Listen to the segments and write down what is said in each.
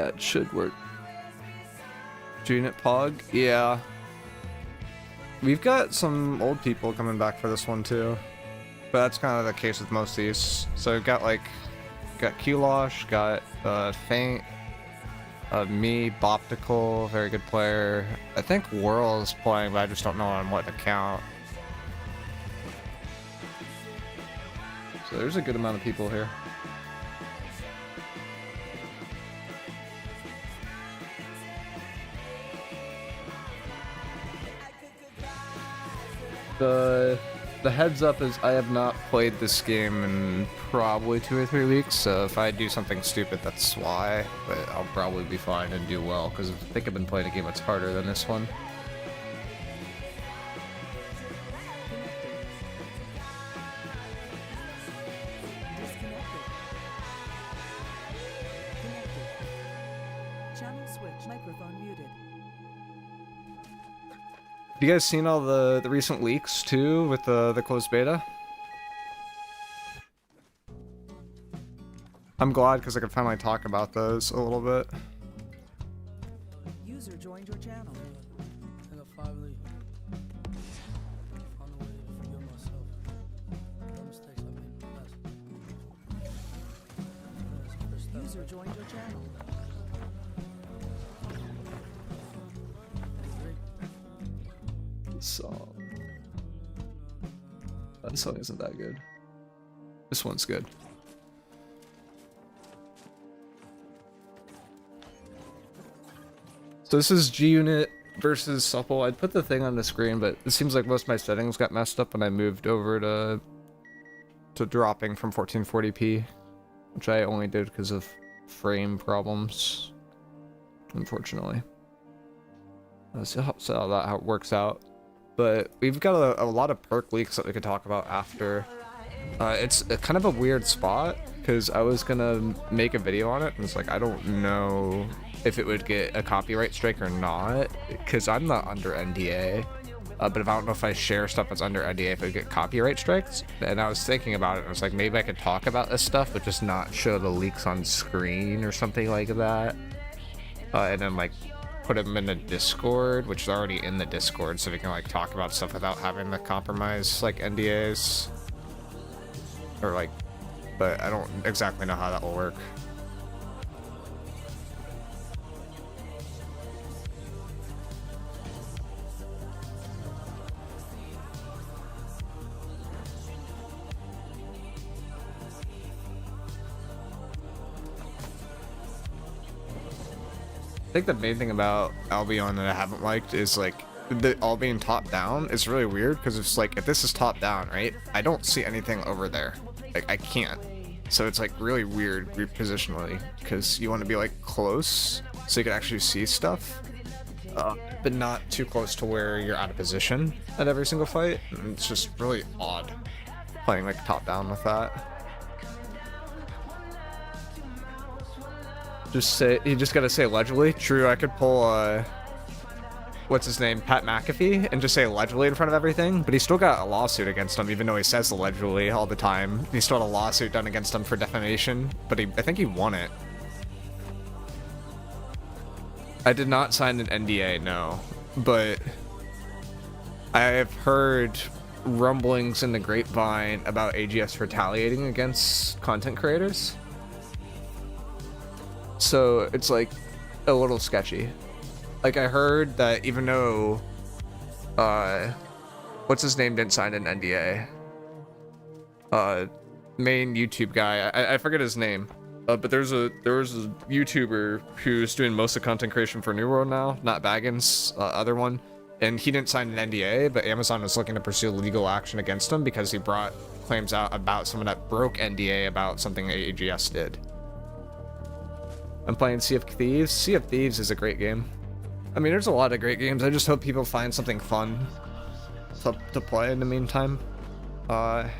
It should work. Unit Pog? Yeah. We've got some old people coming back for this one too. But that's kind of the case with most of these. So we've got like, got Kulosh, got Faint, me, Boptical, very good player. I think Whirl is playing, but I just don't know on what account. So there's a good amount of people here. The heads up is I have not played this game in probably 2 or 3 weeks, so if I do something stupid, that's why, but I'll probably be fine and do well, because I think I've been playing a game that's harder than this one. Have you guys seen all the recent leaks too with the closed beta? I'm glad because I can finally talk about those a little bit. User joined your channel. I got 5 leave. Found a way to forgive myself. The mistakes I made in the past. User joined your channel. Song. That song isn't that good. This one's good. So this is G-Unit versus Supple. I'd put the thing on the screen, but it seems like most of my settings got messed up when I moved over to dropping from 1440p, which I only did because of frame problems, unfortunately. Let's see how it works out. But we've got a lot of perk leaks that we could talk about after. It's kind of a weird spot because I was gonna make a video on it and it's like I don't know if it would get a copyright strike or not because I'm not under NDA. But if I don't know if I share stuff that's under NDA, if it would get copyright strikes. And I was thinking about it and I was like, maybe I could talk about this stuff but just not show the leaks on screen or something like that. And then like put them in the Discord, which is already in the Discord, so we can like talk about stuff without having to compromise like NDAs or like, but I don't exactly know how that will work. I think the main thing about Albion that I haven't liked is like the all being top down is really weird because it's like if this is top down, right? I don't see anything over there. Like I can't. So it's like really weird repositionally because you want to be like close so you can actually see stuff, but not too close to where you're out of position at every single fight. And it's just really odd playing like top down with that. Just say, you just gotta say allegedly. True, I could pull, what's his name, Pat McAfee, and just say allegedly in front of everything, but he still got a lawsuit against him, even though he says allegedly all the time. He still had a lawsuit done against him for defamation, but I think he won it. I did not sign an NDA, no, but I have heard rumblings in the grapevine about AGS retaliating against content creators. So it's like a little sketchy. Like I heard that even though what's his name didn't sign an NDA, main YouTube guy, I forget his name, but there was a YouTuber who's doing most of the content creation for New World now, not Baggins, other one, and he didn't sign an NDA, but Amazon was looking to pursue legal action against him because he brought claims out about someone that broke NDA about something AGS did. I'm playing Sea of Thieves. Sea of Thieves is a great game. I mean, there's a lot of great games. I just hope people find something fun to play in the meantime. That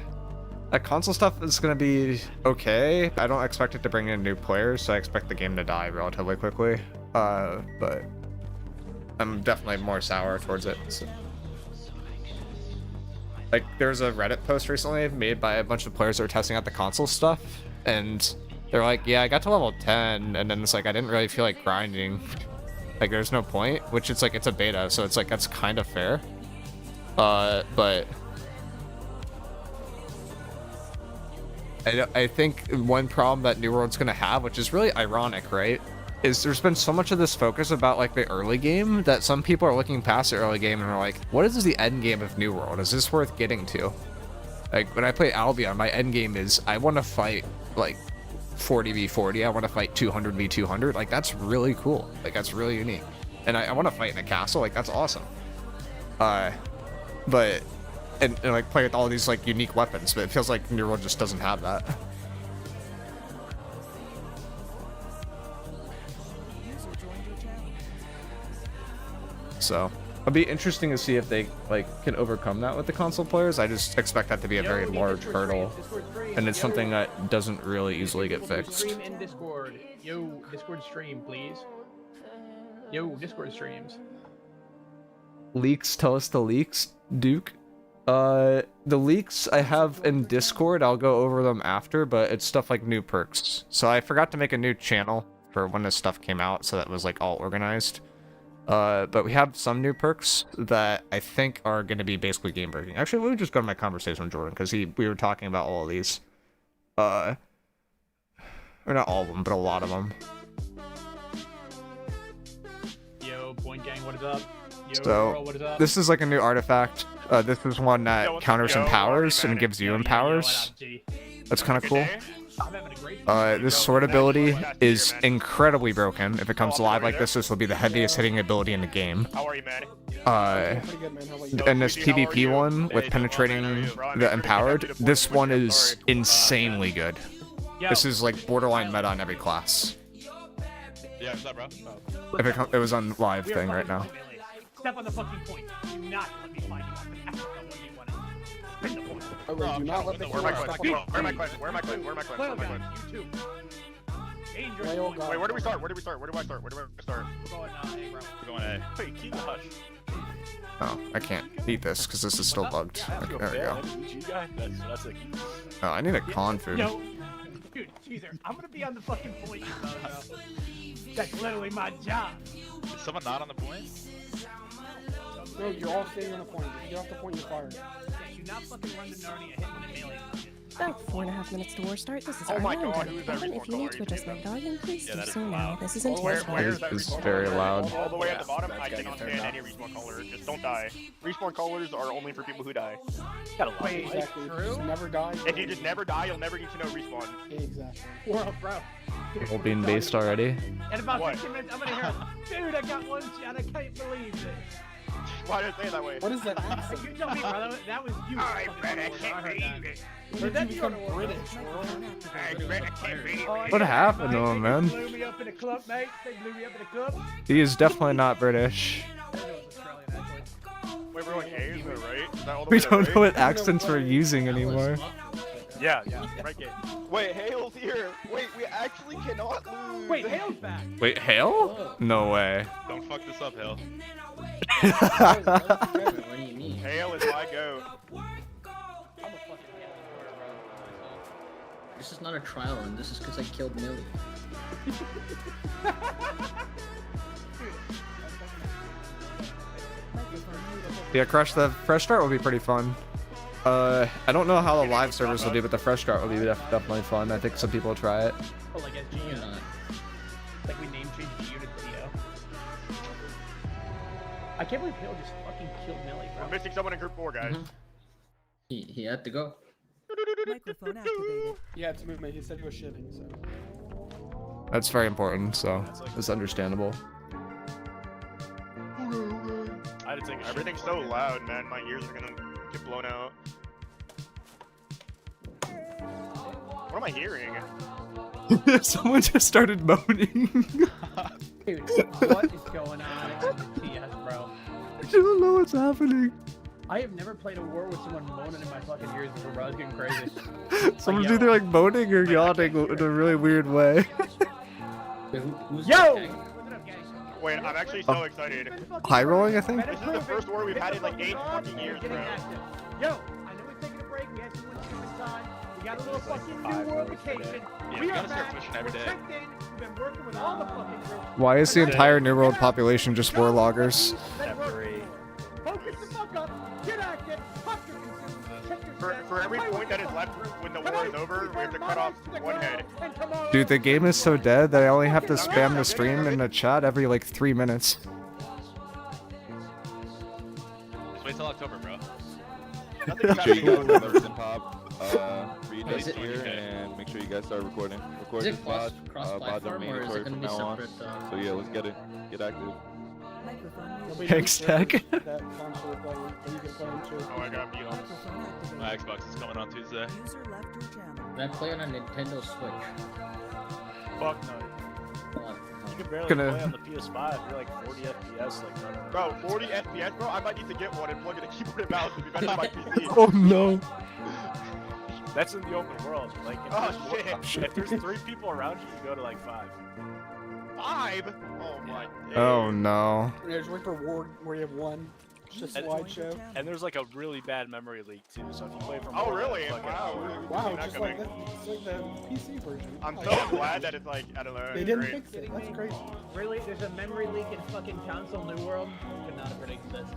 console stuff is going to be okay. I don't expect it to bring in new players, so I expect the game to die relatively quickly. But I'm definitely more sour towards it. So. Like, there's a Reddit post recently made by a bunch of players that are testing out the console stuff, and They're like, yeah, I got to level 10, and then it's like I didn't really feel like grinding. Like, there's no point, which it's like it's a beta, so it's like that's kind of fair. But I think one problem that New World's gonna have, which is really ironic, right, is there's been so much of this focus about like the early game that some people are looking past the early game and are like, what is the end game of New World? Is this worth getting to? Like, when I play Albion, my end game is I want to fight like 40v40. I want to fight 200v200. Like, that's really cool. Like, that's really unique. And I want to fight in a castle. Like, that's awesome. But and like play with all these like unique weapons, but it feels like New World just doesn't have that. User joined your channel. So it'll be interesting to see if they like can overcome that with the console players. I just expect that to be a very large hurdle, and it's something that doesn't really easily get fixed. Stream in Discord. Yo, Discord stream, please. Yo, Discord streams. Leaks, tell us the leaks, Duke. The leaks I have in Discord, I'll go over them after, but it's stuff like new perks. So I forgot to make a new channel for when this stuff came out, so that was like all organized. But we have some new perks that I think are going to be basically game breaking. Actually, let me just go to my conversation with Jordan, because we were talking about all of these. Or not all of them, but a lot of them. Yo, Point Gang, what is up? Yo, So girl, what is up? this is like a new artifact. This is one that counters empowers and gives you empowers. That's kind of cool. I'm having a great This sword ability is incredibly broken. If it comes live like this will be the heaviest hitting ability in the game. How are you, man? Pretty good, man. How about you? And this PvP one with penetrating the empowered, this one is insanely good. This is like borderline meta on every class. Yeah, what's up, bro? If it was on live thing right now. Step on the fucking point. Do not let me find you off the actual one you want to spin the point. Oh, wait, do not let the Where am I camera question? stop Where am I question? Where am I question? Where am I question? Well Where am I done, question? you too. Dangerous. Wait, oh, point. God. Wait, where do we start? Where do we start? Where do I start? Where do I start? We're going A, bro. We're going A. Wait, keep the hush. Oh, I can't beat this because this is still bugged. Okay, there we go. That's like. Oh, I need a con food. Yo, dude, Caesar, I'm gonna be on the fucking point, you know, bro. That's literally my job. Is someone not on the point? No, you're all staying on the point. If you get off the point, you're fired. Do not fucking run the Narnia hit when it melee. About 4.5 minutes to war start. This is Oh my Arlo. God, who is that If you respawn need to caller? adjust my volume, please Yeah, do that is so now. loud. This is Where is intense. that It's respawn very caller? loud. All the way at the bottom, That's I getting cannot turned stand up. any respawn caller. Just don't die. Respawn callers are only for people who die. Gotta love Wait, it. Exactly. true? Just never die. If you just never die, you'll never need to know respawn. Exactly. Well, bro. All being based already. In about What? 15 minutes, I'm gonna hear, dude, I got one shot. I can't believe this. Why did I say it that way? What is that accent? You tell me, bro. That was you. I fucking bet I Underworld. can't heard that. believe it. When did That's you become your- British, bro? I bet I can't believe Oh, it. What yeah, happened to mate, him, they man? blew me up in the club, mate. They blew me up in the club. He is definitely not British. That was Australian, actually. Wait, we're going A, is that right? Is that all the We way to don't right? know what accents we're using anymore. Yeah, right gate. Wait, Hale's here. Wait, we actually cannot lose. Wait, Hale's back. Wait, Hale? No way. Don't fuck this up, Hale. What do you mean? Hale is my goat. I'm a fucking Hale supporter, bro. This is not a trial run. This is because I killed Millie. Yeah, Crush, the fresh start will be pretty fun. I don't know how the live servers will do, but the fresh start will be definitely fun. I think some people will try it. Oh, like SG You're unit. not. Like we name changed the unit to Theo. I can't believe Hale just fucking killed Millie, bro. We're missing someone in group 4, guys. He had to go. Microphone activated. Yeah, it's movement. He said he was shitting, so. That's very important, so it's understandable. I had to take Everything's so loud, man. My ears are gonna get blown out. What am I hearing? Someone just started moaning. Dude, what is going on in TS, bro? I don't know what's happening. I have never played a war with someone moaning in my fucking ears before, bro. I was getting crazy. Someone's yo. either like moaning or yawning in a really weird way. Wait, who's Yo! attacking? What's up, gang? Wait, I'm actually so excited. High rolling, I think. This is the first war we've had in like 8 fucking years, Getting bro. active. Yo, I know we're taking a break. We had someone shoot this time. We got a little fucking new world vacation. Yeah, We we are gotta start back. pushing every We're day. checked in. We've been working with all the fucking groups. Why is the entire New World population just war loggers? Focus the fuck up. Get active. Fuck your consumer. Check your stats. For every point that is left when the war is over, we have to cut off one head. Dude, the game is so dead that I only have to spam the stream in the chat every like 3 minutes. Just wait till October, bro. Nothing's Make sure you guys happening. have everything pop. Read Is this it- here and make sure you guys start recording. Is Record it this pod. cross Pods are platform or is mandatory it gonna from be now on. separate? So yeah, let's get it. Get active. Microphone There'll muted. be Thanks, new Tech. servers that console play that you can play into. Oh, I got mute on. Microphone activated. My Xbox is coming on Tuesday. User left your channel. Can I play on a Nintendo Switch? Fuck no. Come on. You can barely Gonna- play on the PS5. You're like 40 FPS, like running around. Bro, 40 FPS, bro. I might need to get one and plug in a keyboard and mouse to be better than my PC. Oh no. That's in the open world. Like, if, Oh, there's, shit. if there's 3 people around you, you go to like 5. 5? Oh my. Oh no. There's wait for Ward where you have one. Just a And- slideshow. And there's like a really bad memory leak too. So if you play from Oh home, really? it's fucking- Wow. Wow, Not just like coming. it's like the PC version. I'm Like, so glad that it's like, I don't know. they didn't great. fix it. That's crazy. Really? There's a memory leak in fucking console New World? Could not have predicted this.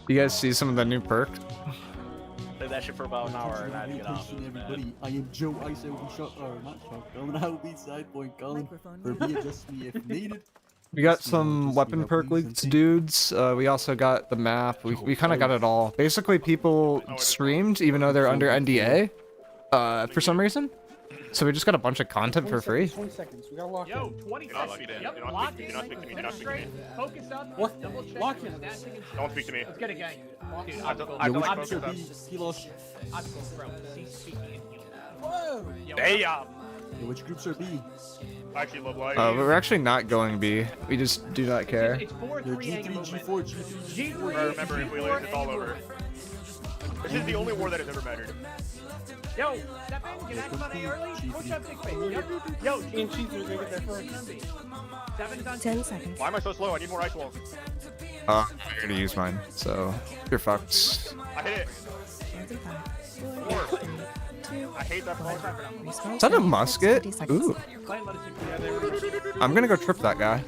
You guys see some of the new perk? Play that shit for about an hour and I'd get off. Everybody, I am Joe Iso from Shot or not Shotgun, and I will be side point Colin Microphone for muted. me adjust me if needed. We got some weapon perk leaks, dudes. We also got the map. We kind of got it all. Basically, people streamed even though they're under NDA for some reason. So we just got a bunch of content for free. 20 seconds. We gotta lock Yo, in. 20 Do not seconds. speak to me. Yep, Do not lock speak to me. in. Do not speak to me. Do not speak to me. Focus up. What? Double check. Lock your in. stats and- Don't speak to me. Let's get a gang. Dude, I have to optical. like Yo, focus which up. group he lost? Optical, bro. Cease speaking in heal. Whoa! Yo, Damn! Yo, which groups are B? I actually love life. We're actually not going B. We just do not care. It's 4-3 Yo, hang G3, movement. G4, G3, G3, I remember if we G4, lose, it's all and over. This is the only war that has ever mattered. Yo, step in, get active on A early, push up big face. Yep. Yo, And cheese are gonna get there first. 7's on 10 seconds. Why am I so slow? I need more ice walls. I'm here to use mine, so you're fucked. I hit it. Hands in 5, 4, 3, 2, I hate that ball. response. Is that a time, musket? 60 seconds. Ooh. Client, let us see. I'm gonna go trip that guy.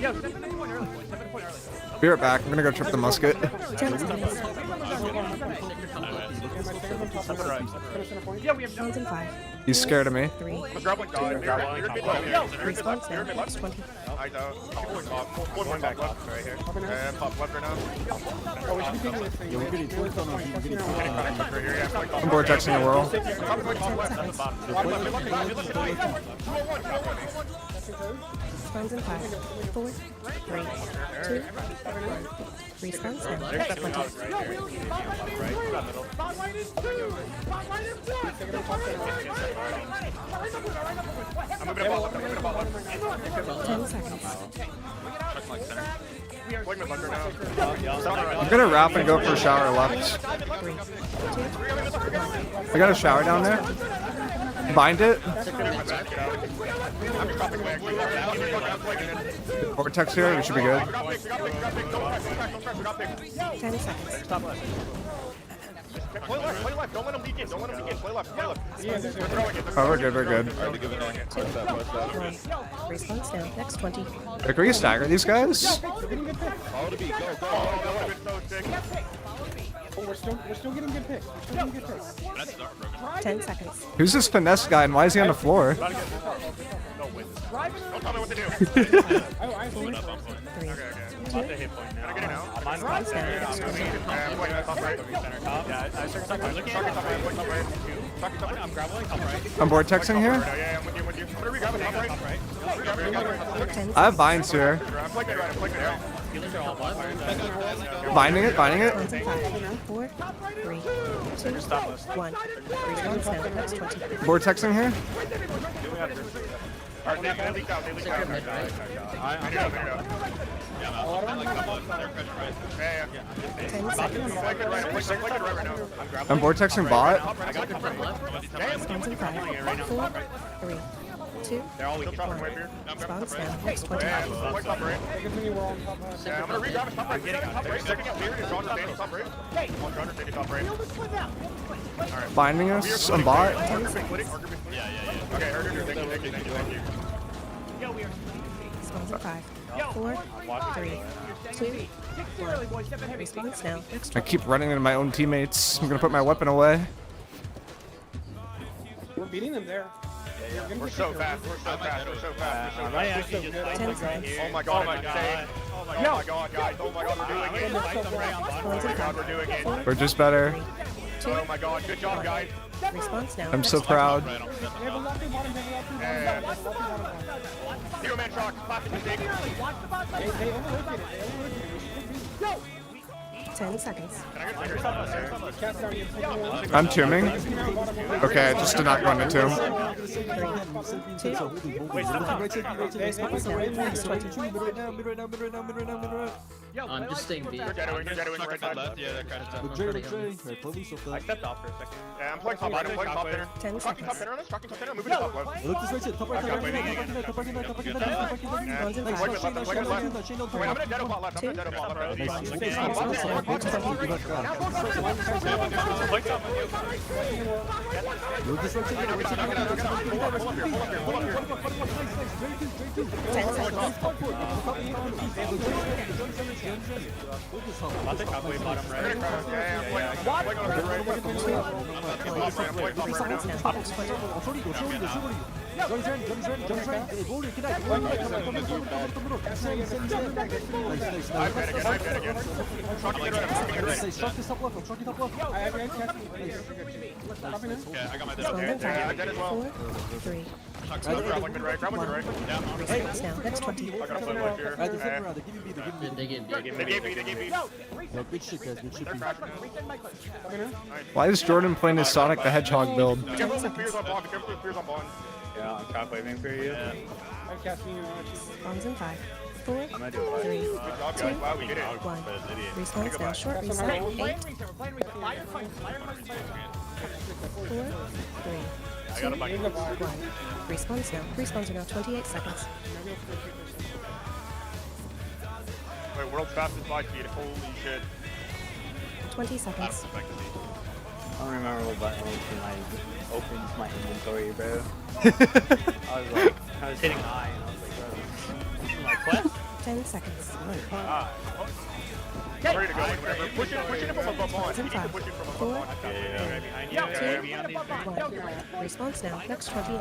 Yo, 7 point early, boys. 7 point early. Be right back. I'm gonna go trip the musket. 10 seconds. Yeah, we have Hands in 5, He's scared of me. 3, I'm grappling dog. You're mid left. You're mid response left. You're now. mid left. 20. Eyes out. One more top left. Right here. And pop left right now. Oh, we should be taking this thing. Yo, we're getting twisted on B, we're getting twisted on B. Right here. Yeah, like I'm vortexing the world. top left. Top left. Seconds. Response in 5, 4, 3, 2, response now. 20. I'm moving a ball left. I'm moving a ball left. 10 seconds. Plug mid left right now. I'm gonna wrap and go for a shower left. 3, 2, I got a shower down there. Bind it. I'm dropping way actually. Vortex here. We should be good. We got pick. We got pick. Don't got pick. 10 seconds. Play left. Don't let him leak in. Don't let him leak in. Play left. We're throwing it. Oh, we're good. We're good. Already giving it. What's that? What's that? 1. Response now. Next 20. Hey, can we stagger these guys? Follow the beat. Go, go, go, That go. would have been so sick. Oh, we're still getting good picks. We're still getting good picks. 10 seconds. Who's this finesse guy and why is he on the floor? Don't tell me what to do. Oh, I see. 3, 2, Can I get it now? response now. Next 20. Play that top right. I'm grappling top right. I'm vortexing here. Yeah, I'm with you. What are we grabbing? Top right? 10 I have binds here. I'm playing it right. I'm playing it right. Binding it. Binding it. Hands in 5, 4, 3, 2, 1. Response now. Next 20. Vortexing here. Alright, they leaked out. They leaked out. I know. Yeah. 10 seconds. I'm playing it right now. I'm vortexing bot. Response in 5, 4, 3, 2, They're all weak. One. Spawns now. Next 20. They continue, we're on top of I'm gonna regrab top right. Getting top right. Second up here is on the top right. Hey, on John Sandy top right. Alright. Finding us on bot. Okay, thank you. Yo, we are. Spawns at 5, 4, 3, 2, 1. Response now. Next I keep running into my own teammates. I'm gonna put my weapon away. We're beating them there. We're so fast. We're so fast. I might actually just fight 10 them right seconds. here. Oh my god, I'm insane. Oh my god, guys. Oh my god, we're doing it. I'm gonna fight them right on bottom. Oh my god, we're doing it. We're just better. 2, Oh my god, good job, guys. Response now. I'm Next so proud. They have a lefty bottom, they have a lefty bottom. Hero man shock. Classic mistake. They overlooked it. 10 seconds. Cast down, you have taken more. I'm tombing. Okay, I just did not go into tomb. 3, 2, Response now. Next 20. I'm just staying B. We're dead right side. Left, yeah, that kind of Look, Jay, look, Jay. Alright, play loose off I that. stepped off for a second. Yeah, I'm playing top right. I'm playing top center. 10 Tracking top seconds. center on us. Tracking top center. Moving to top left. Look, this right side. Top right, top right, top right, top right, top right, top right, top right, top right. Spawns in Nice, 5, watch Shane down, Shane down, Shane down, Shane down, Wait, I'm top gonna dead bot left. I'm gonna dead bot left. Nice. Response now. Next 20. Look, this right side, right side, right side, right side. 10 seconds. I'll take halfway bottom right. Response now. Next 20. I have your cast. Okay, I got my dead. Spawns in 5, dead as well. 4, 3, Grab mid right. Grab mid right. Response now. Next 20. I gotta play left here. Alright, the second round, they give me B, they give me B. They get B. They gave me. They gave me. No, good shit, guys, good shit. They're crashing. Why is Jordan playing his Sonic the Hedgehog build? Be careful with fears on bond. Be careful with fears on bond. Yeah, I'm top waving for you. I'm casting you on. Spawns in 5, 4, I'm gonna do it. 3, Good job, guys. Wow, we did it. 1. Response now. Short reset. 8, 4, 3, 2, 1. Response now. Respawns are now 28 seconds. Wait, world's fastest fly speed. Holy shit. 20 seconds. I don't remember what button opens my inventory, bro. I was hitting I and I was like, bro, this is my quest? 10 seconds. I'm ready to go. Whatever. Push it from above on. You need to push it from above on. Behind you, behind these things. 1. Response now. Next 28.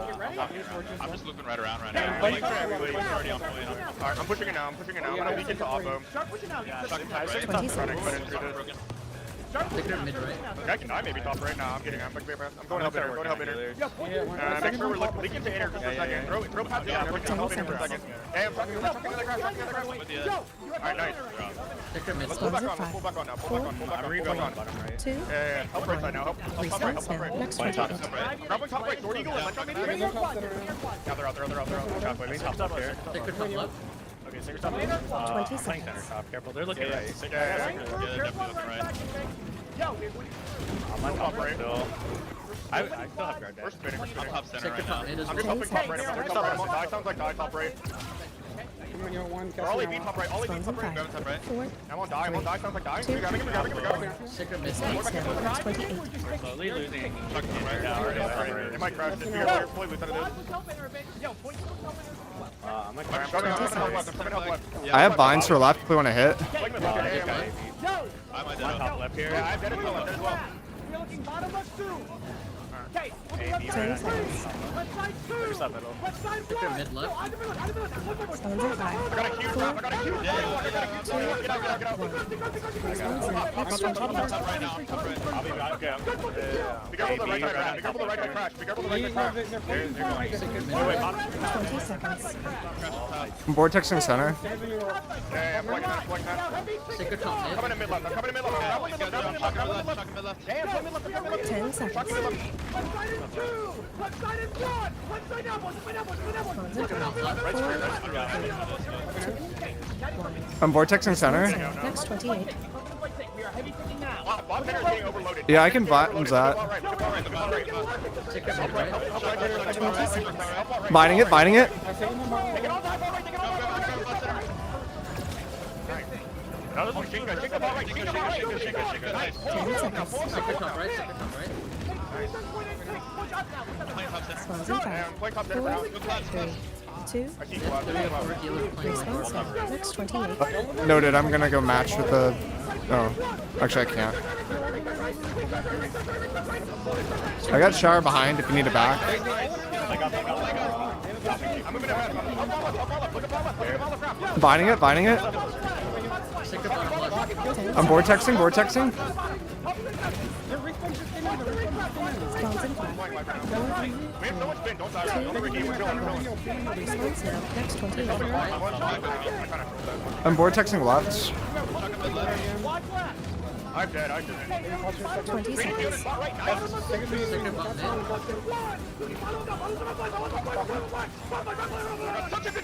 I'm just looping right around right now. I'm like, everybody's already on point. Alright, I'm pushing it now. I'm gonna leak into Oppo. Sticker mid right. I can die maybe top right now. I'm kidding. I'm going help hitter. Going help hitter. Make sure we're leaking to inner just for a second. Throw past the inner. Help hitter for a second. Hey, I'm tracking the crash. Alright, nice. Sticker mid. Let's pull back on. Pull back on now. Pull back on. Bottom right. 2. Yeah, help right side now. Help top right. Response Help now. top right. Next 28. Grabbing top right. Sword eagle. Let's not maybe. Yeah, they're out there. Halfway. Main top here. Sticker top left. Okay, sticker top. 20 Playing seconds. center top. Careful, they're looking right. Yeah. Yeah, definitely looking right. I'm on top right still. I still have guard We're dash. spinning. I'm top center Sticker right top now. mid as I'm well. just helping top right. I'm helping top right. I'm on die. Sounds like die. Top right. Come on, you're one. We're all beat top right. All beat Spawns in top right. 5, Top right. 4. I'm on die. I'm on die. Sounds like die. We got it. Sticker mid. Response now. Next 28. Slowly losing. It might crash this year. Fully with it. I'm like, I'm coming help left. I'm coming help left. I have binds for left if we want to hit. I'm on on top left here. Yeah, I've dead as well. As well. 10 seconds. There's that middle. Sticker mid left. Spawns in 5, I got a Q. I got a Q. Get out. Response now. Next 28. top right now. Top right. I'll be back. Okay. Be careful the right guy crash. Be careful the right guy crash. Be careful the right guy crash. They're going. Wait, 20 seconds. I'm vortexing center. Yeah, I'm plugging that. Sticker top mid. Coming in mid left. I'm coming in mid left. Grab one mid left. Grab one mid left. Grab one mid left. Shotgun mid left. Damn, play mid left. Play mid left. 10 seconds. Shotgun mid left. Spawns in 5, 4, 3, 2, 1. I'm vortexing center. Next 28. Bot center is getting overloaded. Yeah, I can bottom that. Binding it, binding it. Another one, Shinka, Shinka, bot right, Shinka, bot right. Sector top right, sector top right. Spawns in 5, 4, 3, 2, I see quad. response now. Next 28. Noted, I'm gonna go match with the... Oh, actually I can't. I got shower behind if you need a back. I'm moving ahead. Look at ball. Binding it, binding it. Sector bottom left. I'm vortexing, vortexing. Spawns in 5, 4, We have so much spin. Don't die. Don't overheat. We're chilling. response now. Next 28. I'm vortexing left. I'm dead. I'm dead. 20 seconds. Sector bottom mid.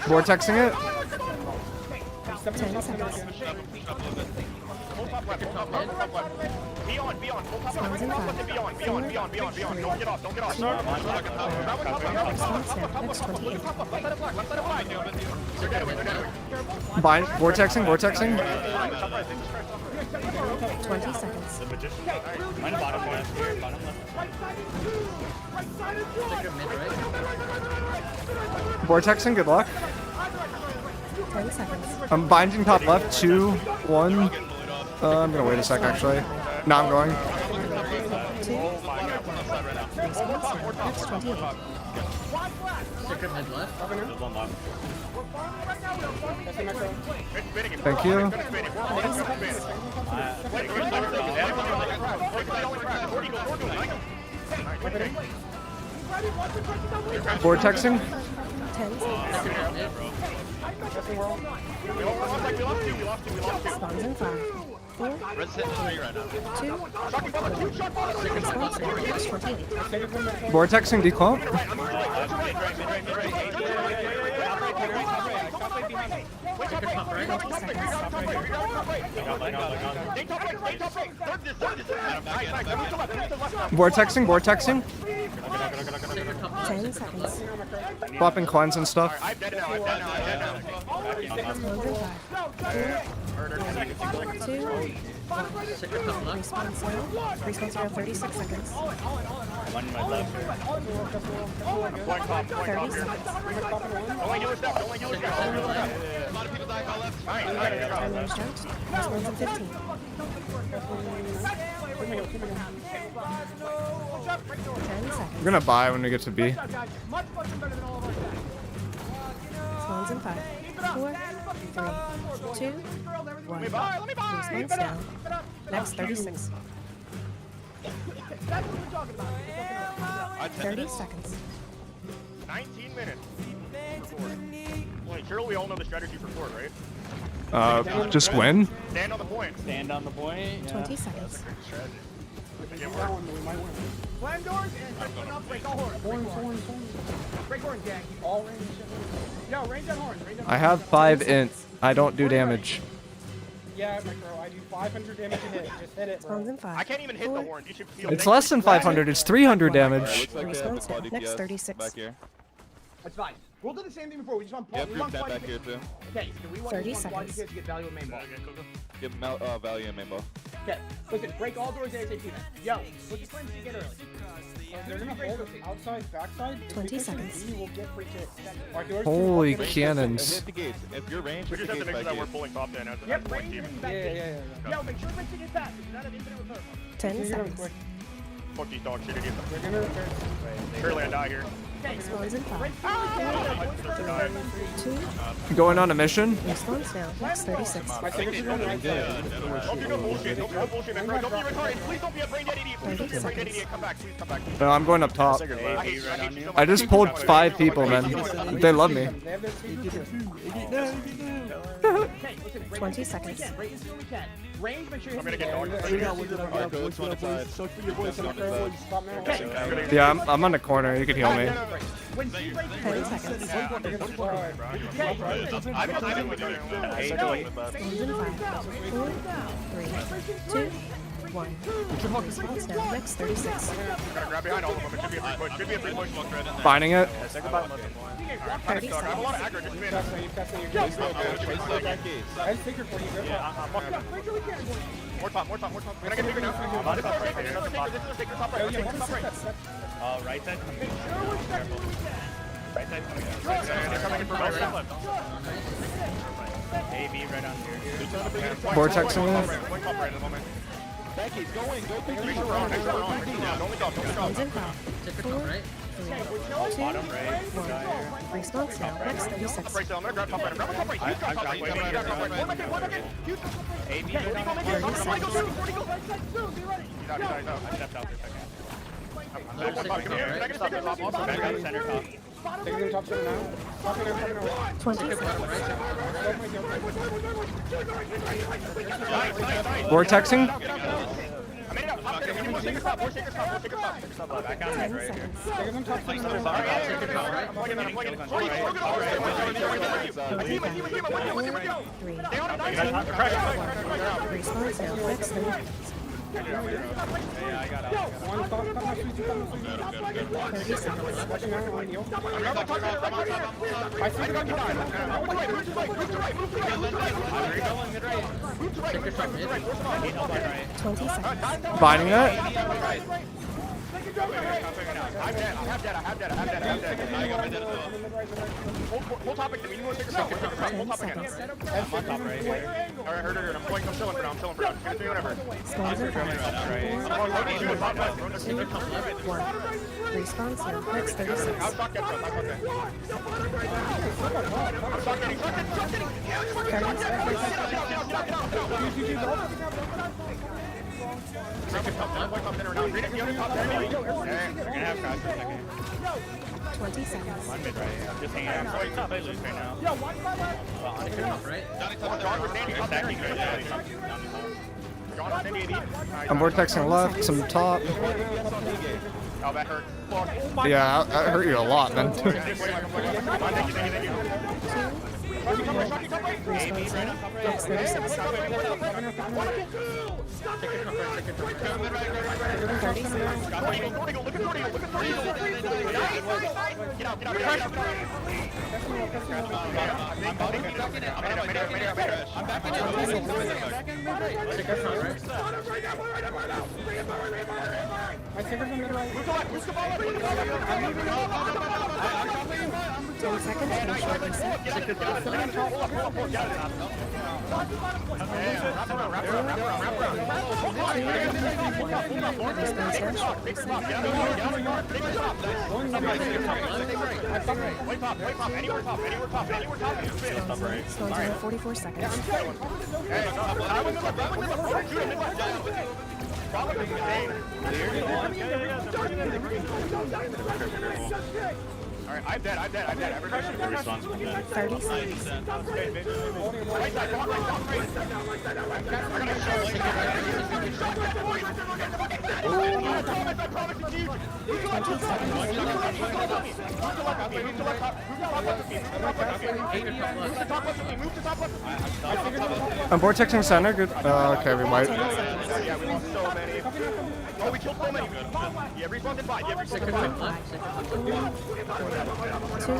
Vortexing it. 10 seconds. Be on. Spawns in 5, 4, 3, 2, Don't get off. response now. Next 28. Bind, vortexing, vortexing. 20 seconds. Mine bottom left here, bottom left. Sector mid right. Vortexing, good luck. 10 seconds. I'm binding top left, 2, 1. I'm gonna wait a sec actually. No, I'm going. 2, response now. Next 28. Sector mid left. There's one left. Thank you. Vortexing. 10 seconds. Spawns in 5, 4, 2, 1. Response now. Next 28. Vortexing, declump. Sector top right. 20 seconds. Vortexing, vortexing. Sector top left. 10 seconds. Flopping cleanse and stuff. I'm dead now. Spawns in 5, 4, 3, 2, 1. Sector top left. Response now. Response now 36 seconds. One in my left here. 30 seconds. Only healer step. Only healer step. Time range jumped. Response in 15. 10 seconds. We're gonna buy when we get to B. Spawns in 5, 4, 3, 2, 1. Response now. Next 36. 30 seconds. 19 minutes. Wait, surely we all know the strategy for Ford, right? Just win. Stand on the point. Stand on the point. Yeah. 20 seconds. Slam doors and open up, break all horns. Break horns, gang. All range. Yo, range on horns. I have 5 int. I don't do damage. Yeah, Micro, I do 500 damage a hit. Just hit it, Spawns in 5. I can't even hit the horn. You should feel It's less than 500. It's 300 damage. Looks like they have Response the now. quad Next DPS 36. back here. That's fine. We'll do the same thing before. We just want You have we group want that quad back DPS. here too. Okay, so we want 30 just want quad seconds. DPS to get value in main ball. Give value and main ball. Okay, listen, break all doors ASAP then. Yo, what's the plan to get early? They're gonna hold us outside, backside. 20 seconds. We will get free kicks. Our doors Holy can cannons. Hit the gates. If you're ranged, We hit just the have to gates make sure that back we're here. pulling top then as a Yep, point bring team. them back. Yeah. Yo, make sure Vincent gets fast. It's not an infinite repair. 10 seconds. Fuck these dog shit idiots. They're gonna. Surely I die here. Spawns in 5, 2, Going on a mission. response now. Next 36. My signature's on the right side. Don't do no bullshit. Don't do no bullshit, man. Don't be retarded. Please don't be a brain dead idiot. Please don't be a brain dead idiot. Come back. Please come back. No, I'm going up top. I hate you. I hate you so much. I just pulled 5 people, man. They love me. They have their secret. Okay, listen, 20 seconds. Right as soon as we can. Range, make sure you I'm hit gonna get me. north. Yeah, I'm on the corner. You can heal me. When she breaks 10 seconds. Okay, Stones in 5, 4, 3, 2, 1. Response now. Next 36. Gotta grab behind all of them. It should be a free push. Should be a free push. Finding it. 30 I have a lot of seconds. aggro. Just win. More top. Can I get bigger now? This is our taker. This is our taker. Top right. Take top right. Right side coming. Right side coming. They're coming in from right. AB right on here. Vortexing it. Point top right at the moment. Becky's going. Go big. Make sure we're on. Don't drop. Stones in 5, 4, 3, 2, Bottom right. 1. Response now. Next 30 Top seconds. right, so I'm gonna grab top right. Grab top right. Huge top right. Grab top right. One back in. Huge top right. AB Okay, right on. 40 go. He's out. He's out. I stepped out for a second. I'm back. Can I get a sticker top also? Back up center top. 20 seconds. Vortexing. I made it out. Top center. We need more sticker top. More sticker top. Back on 10 right here. seconds. I'm plugging in. Response now. Next 30 seconds. Yeah, I got out. 30 seconds. Right. 20 seconds. Finding it. I have that. Whole topic. We need more sticker top. Whole topic. I'm on top right here. Alright, heard it. I'm chilling for now. Just gonna do whatever. Stones in 5, 4, 3, 2, 1. Response now. Next 30 I'll seconds. stock that. I'm stock getting. 30 seconds. 20 seconds. I'm mid right here. I'm just hanging out. Top I lose right now. I'm vortexing left. Some top. Oh, that hurt. Yeah, that hurt you a lot, man. Response now. Next 30 seconds. 30 seconds. Ten seconds. Stones in 44 seconds. Alright, I'm dead. 30 seconds. I'm vortexing center. Good. Okay, we might. Yeah, we lost so many. Oh, we killed so many. Yeah, respawned in 5. Yeah, respawned in 5. 2.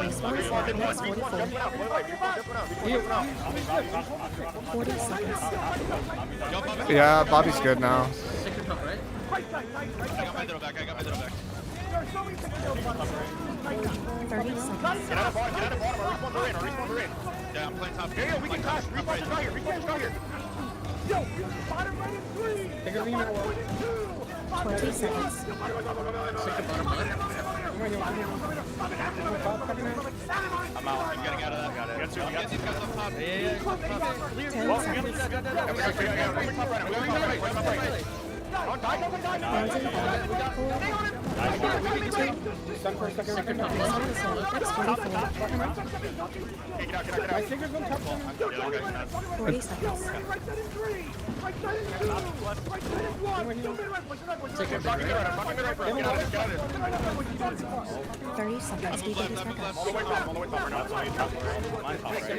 Response now. Next 44. 40 seconds. Yeah, Bobby's good now. 30 seconds. Get out of bottom. Our respawns are in. Yeah, I'm playing top. Yeah, we can clash. Respawn just got here. 20 seconds. I'm out. I'm getting out of that. Got it. These guys up top. 10 seconds. Closing 5, 4, 3, 2, Stun for a second. Second top. That's 44. Hey, get out, get out, get My out. singer's gonna touch him. 40 seconds. I'm talking mid right, I'm talking mid right, bro. Get out of this, get out of this. 30 seconds. Speed this back up. All the way top right now.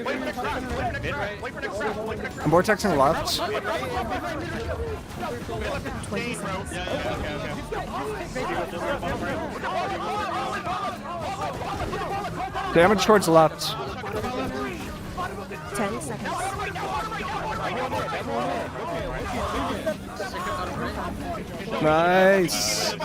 Wait for next round, wait for next round, wait for next round, wait for next round. I'm vortexing left. 20 seconds. Damage towards left. 10 seconds. Nice. I'm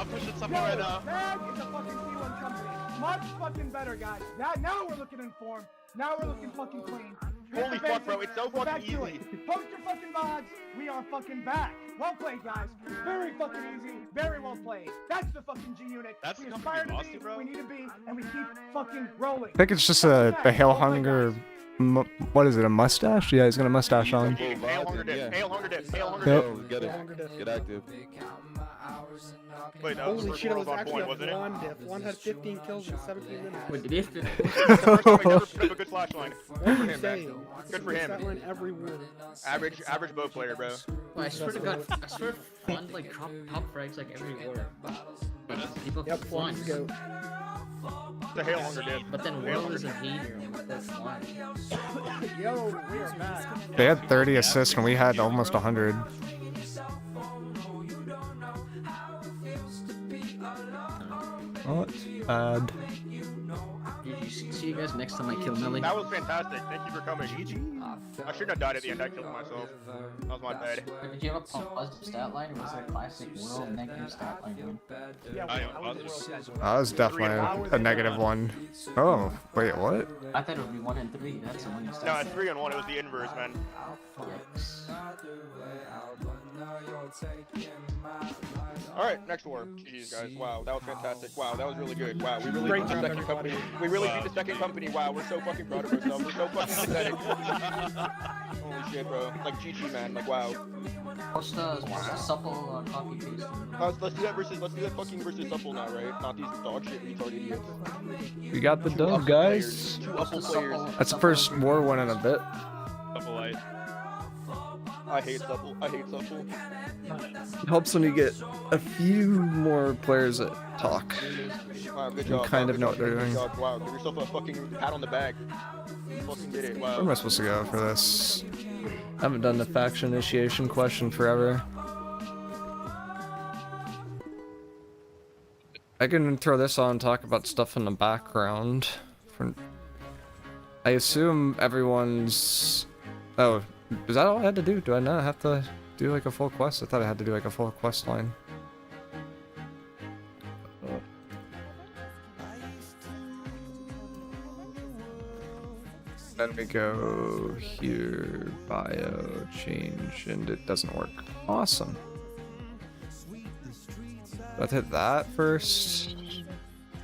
pushing something right now. Mag is a fucking T1 company. Much fucking better, guys. Now we're looking informed. Now we're looking fucking clean. Holy fuck, bro, it's so We're fucking back to easy. it. Post your fucking mods. We are fucking back. Well played, guys. Very fucking easy. Very well played. That's the fucking G unit. That's we the aspire company to boss, be, bro. we need to be, and we keep fucking rolling. I think it's just a hail hunger. What is it? A mustache? Yeah, he's got a mustache on. Hail hunger dip, hail hunger dip, hail hunger Yep. dip. Get it. Get active. Wait, that was the Holy first shit, it one was on actually point, a wasn't it? blonde diff. One had 15 kills in 17 minutes. Wait, did he have to? That's the first time we never put up a good flash line. What Good are for you him, saying? man. Good for That him. line every war. Average bow player, bro. Well, I swear to God, I swear fund like top frags like every war. But people Yep, fund. one's go. It's a hail hunger dip. But then Hail World is hunger a hater. That's fun. Yo, we are back. They had 30 assists and we had almost 100. Not bad. GG. See you guys next time I kill Millie. That was fantastic. Thank you for coming. I shouldn't have died at the end. I killed myself. That was my bad. Did you have a positive stat line or was it classic world negative stat line? Yeah, I I was am the world best. That was definitely a negative one. Oh, wait, what? I thought it would be 1 and 3. That's a winning stat. No, it's 3 and 1. It was the inverse, man. Yikes. Alright, next war. Jeez, guys. Wow, that was fantastic. Wow, that was really good. Wow, we really Great beat the job, second company. We really beat the second company. Wow, we're so fucking proud of ourselves. We're so fucking pathetic. Holy shit, bro. Like, GG, man. Like, wow. Post supple copy paste. Let's do that fucking versus supple now, right? Not these dog shit retard idiots. We got the dub, guys. Two upple players. That's the first war one in a bit. Double light. I hate supple. I hate supple. It helps when you get a few more players that talk. Wow, good You job. kind wow, of know what good they're job, doing. good job. Wow, give yourself a fucking pat on the back. You fucking did it. Where Wow. am I supposed to go for this? I haven't done the faction initiation question forever. I can throw this on and talk about stuff in the background. I assume everyone's... Oh, is that all I had to do? Do I not have to do like a full quest? I thought I had to do like a full quest line. Then we go here, bio, change, and it doesn't work. Awesome. Let's hit that first.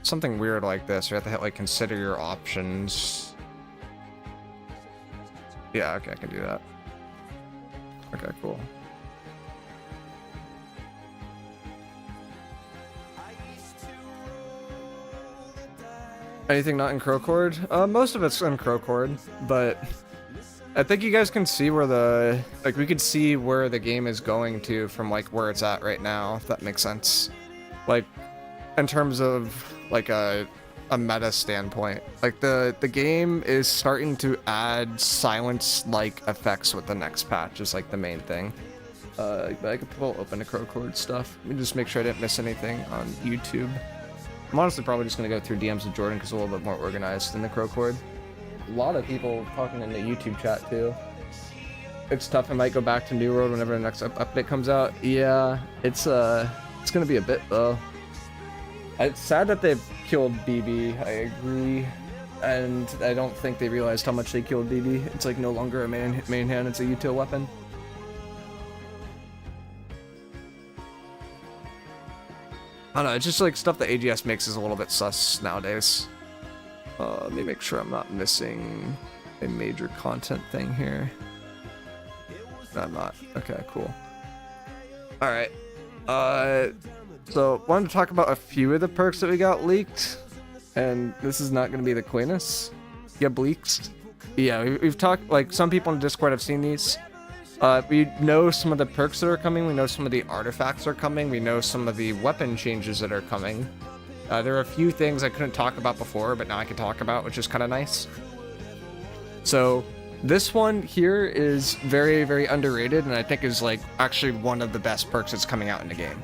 Something weird like this, we have to hit like consider your options. Yeah, okay, I can do that. Okay, cool. Anything not in Crowcord? Most of it's in Crowcord, but I think you guys can see where the, like, we could see where the game is going to from, like, where it's at right now, if that makes sense. Like, in terms of, like, a meta standpoint. Like, the game is starting to add silence-like effects with the next patch, is, like, the main thing. But I could pull open the Crowcord stuff. Let me just make sure I didn't miss anything on YouTube. I'm honestly probably just going to go through DMs with Jordan because it's a little bit more organized than the Crowcord. A lot of people talking in the YouTube chat too. It's tough. I might go back to New World whenever the next update comes out. Yeah, it's going to be a bit though. It's sad that they've killed BB. I agree. And I don't think they realized how much they killed BB. It's like no longer a main hand, it's a util weapon. I don't know, it's just like stuff that AGS makes is a little bit sus nowadays. Let me make sure I'm not missing a major content thing here. No, I'm not. Okay, cool. Alright. So, wanted to talk about a few of the perks that we got leaked, and this is not going to be the cleanest. Yeah, bleaks. Yeah, we've talked, like, some people in Discord have seen these. We know some of the perks that are coming, we know some of the artifacts are coming, we know some of the weapon changes that are coming. There are a few things I couldn't talk about before, but now I can talk about, which is kind of nice. So, this one here is very, very underrated, and I think is, like, actually one of the best perks that's coming out in the game.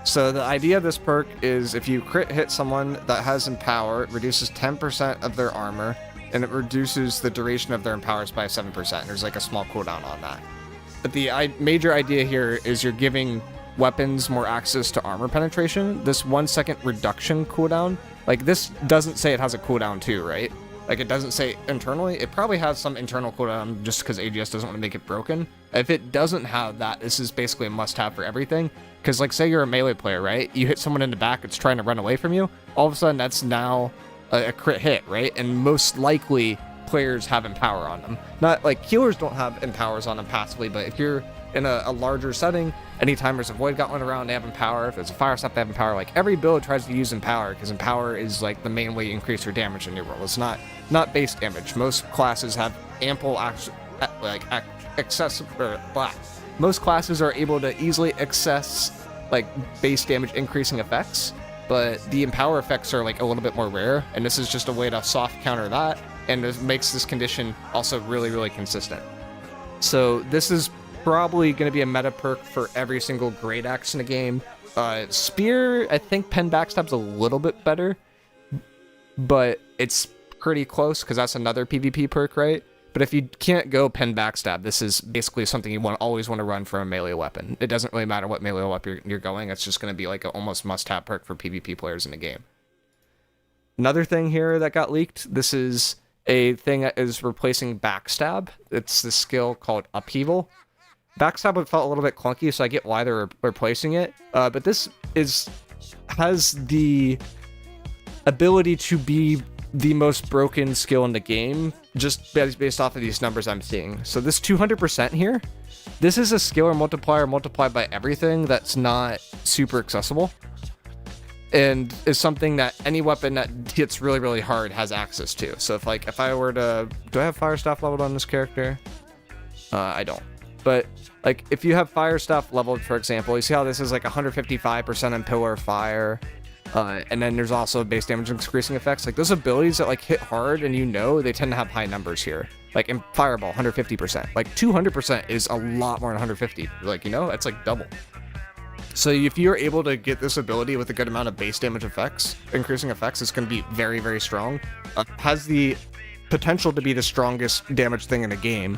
So the idea of this perk is if you crit hit someone that has Empower, it reduces 10% of their armor, and it reduces the duration of their Empowers by 7%. There's like a small cooldown on that. But the major idea here is you're giving weapons more access to armor penetration. This 1 second reduction cooldown, like this doesn't say it has a cooldown too, right? Like it doesn't say internally. It probably has some internal cooldown just because AGS doesn't want to make it broken. If it doesn't have that, this is basically a must-have for everything. Because like say you're a melee player, right? You hit someone in the back that's trying to run away from you. All of a sudden that's now a crit hit, right? And most likely players have Empower on them. Not like healers don't have Empowers on them passively, but if you're in a larger setting, anytime there's a Void Gauntlet around, they have Empower. If there's a Fire Step, they have Empower. Like every build tries to use Empower because Empower is like the main way you increase your damage in your world. It's not base damage. Most classes have ample Most classes are able to easily access like base damage increasing effects, but the Empower effects are like a little bit more rare, and this is just a way to soft counter that, and it makes this condition also really, really consistent. So this is probably going to be a meta perk for every single great axe in the game. Spear, I think pen backstab's a little bit better, but it's pretty close because that's another PvP perk, right? But if you can't go pen backstab, this is basically something you always want to run for a melee weapon. It doesn't really matter what melee weapon you're going. It's just going to be like an almost must-have perk for PvP players in the game. Another thing here that got leaked, this is a thing that is replacing backstab. It's the skill called Upheaval. Backstab felt a little bit clunky, so I get why they're replacing it. But this has the ability to be the most broken skill in the game, just based off of these numbers I'm seeing. So this 200% here, this is a skill or multiplier multiplied by everything that's not super accessible, and is something that any weapon that hits really, really hard has access to. So if I were to, do I have Fire Staff leveled on this character? I don't. But like if you have Fire Staff leveled, for example, you see how this is like 155% on Pillar of Fire. And then there's also base damage increasing effects. Like those abilities that like hit hard and they tend to have high numbers here. Like in Fireball, 150%. Like 200% is a lot more than 150. Like, it's like double. So if you're able to get this ability with a good amount of base damage effects, increasing effects, it's going to be very, very strong. Has the potential to be the strongest damage thing in the game.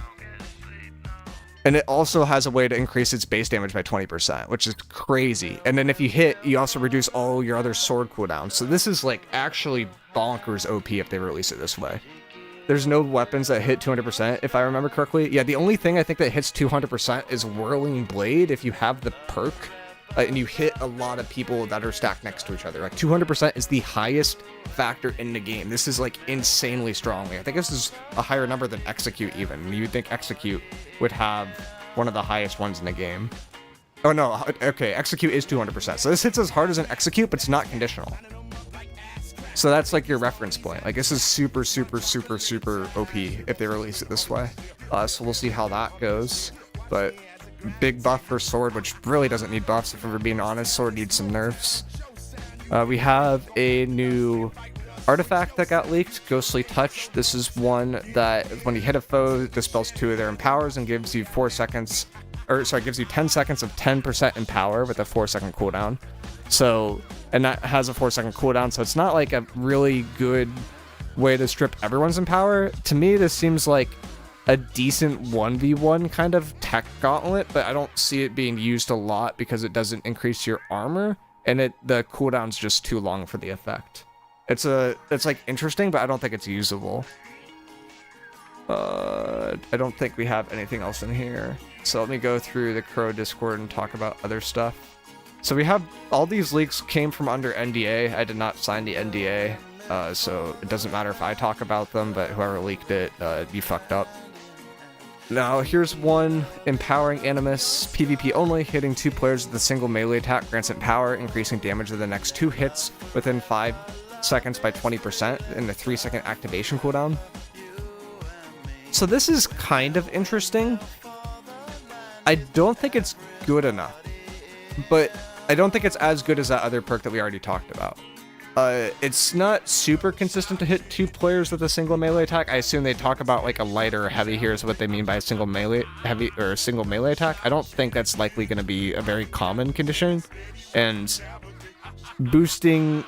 And it also has a way to increase its base damage by 20%, which is crazy. And then if you hit, you also reduce all your other sword cooldowns. So this is like actually bonkers OP if they release it this way. There's no weapons that hit 200%, if I remember correctly. Yeah, the only thing I think that hits 200% is Whirling Blade if you have the perk. And you hit a lot of people that are stacked next to each other. Like 200% is the highest factor in the game. This is like insanely strong. I think this is a higher number than Execute even. You'd think Execute would have one of the highest ones in the game. Oh no, okay, Execute is 200%. So this hits as hard as an Execute, but it's not conditional. So that's like your reference point. Like this is super, super, super, super OP if they release it this way. So we'll see how that goes. But big buff for Sword, which really doesn't need buffs if we're being honest. Sword needs some nerfs. We have a new artifact that got leaked, Ghostly Touch. This is one that when you hit a foe, it dispels 2 of their empowers and gives you 10 seconds of 10% empower with a 4-second cooldown. So, and that has a 4-second cooldown, so it's not like a really good way to strip everyone's empower. To me, this seems like a decent 1v1 kind of tech gauntlet, but I don't see it being used a lot because it doesn't increase your armor, and the cooldown's just too long for the effect. It's like interesting, but I don't think it's usable. I don't think we have anything else in here. So let me go through the Crow Discord and talk about other stuff. So we have all these leaks came from under NDA. I did not sign the NDA, so it doesn't matter if I talk about them, but whoever leaked it, you fucked up. Now, here's one. Empowering Animus, PvP only, hitting 2 players with a single melee attack grants it power, increasing damage of the next 2 hits within 5 seconds by 20% in the 3-second activation cooldown. So this is kind of interesting. I don't think it's good enough, but I don't think it's as good as that other perk that we already talked about. It's not super consistent to hit 2 players with a single melee attack. I assume they talk about like a light or a heavy here is what they mean by a single melee heavy or a single melee attack. I don't think that's likely going to be a very common condition, and boosting,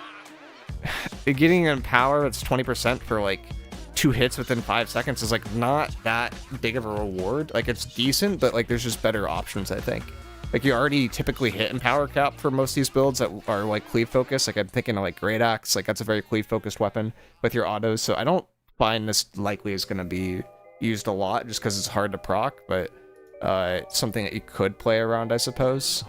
getting in power, it's 20% for like 2 hits within 5 seconds is like not that big of a reward. Like it's decent, but like there's just better options, I think. Like you already typically hit in power cap for most of these builds that are like cleave focused. Like I'm thinking of like Great Axe, like that's a very cleave focused weapon with your autos. So I don't find this likely is going to be used a lot just because it's hard to proc, but it's something that you could play around, I suppose.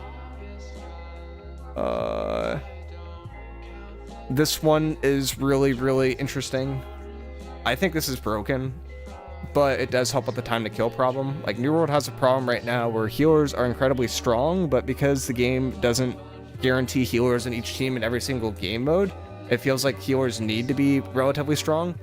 This one is really, really interesting. I think this is broken, but it does help with the time to kill problem. Like New World has a problem right now where healers are incredibly strong, but because the game doesn't guarantee healers in each team in every single game mode, it feels like healers need to be relatively strong.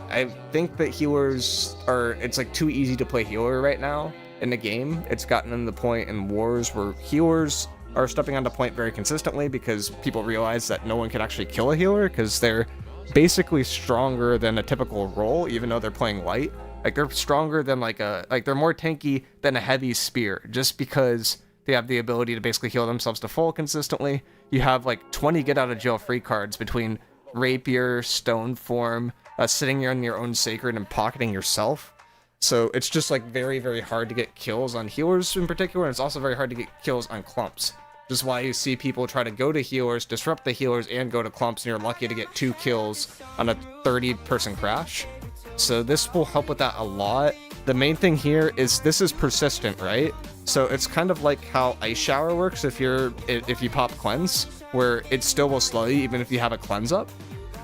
I think that healers are, it's like too easy to play healer right now in the game. It's gotten to the point in wars where healers are stepping onto point very consistently because people realize that no one can actually kill a healer because they're basically stronger than a typical role, even though they're playing light. Like they're stronger than they're more tanky than a heavy spear just because they have the ability to basically heal themselves to full consistently. You have like 20 get out of jail free cards between rapier, stone form, sitting here in your own sacred and pocketing yourself. So it's just like very, very hard to get kills on healers in particular, and it's also very hard to get kills on clumps. Just why you see people try to go to healers, disrupt the healers, and go to clumps, and you're lucky to get 2 kills on a 30-person crash. So this will help with that a lot. The main thing here is this is persistent, right? So it's kind of like how Ice Shower works if you pop Cleanse, where it still will slow you even if you have a Cleanse up.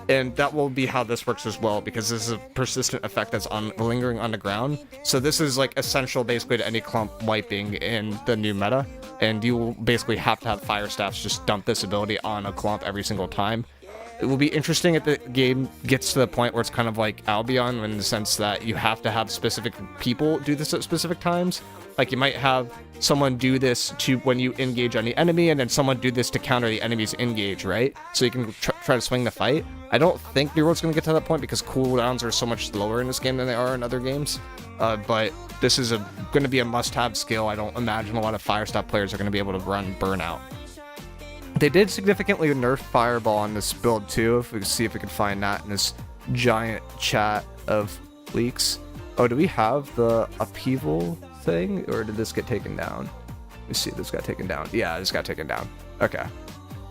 And that will be how this works as well, because this is a persistent effect that's lingering on the ground. So this is like essential basically to any clump wiping in the new meta. And you will basically have to have Fire Staffs just dump this ability on a clump every single time. It will be interesting if the game gets to the point where it's kind of like Albion, in the sense that you have to have specific people do this at specific times. Like you might have someone do this to when you engage on the enemy, and then someone do this to counter the enemy's engage, right? So you can try to swing the fight. I don't think New World's going to get to that point because cooldowns are so much slower in this game than they are in other games. But this is going to be a must-have skill. I don't imagine a lot of Fire Staff players are going to be able to run Burnout. They did significantly nerf Fireball on this build too. If we can see if we can find that in this giant chat of leaks. Oh, do we have the upheaval thing, or did this get taken down? Let me see if this got taken down. Yeah, this got taken down. Okay.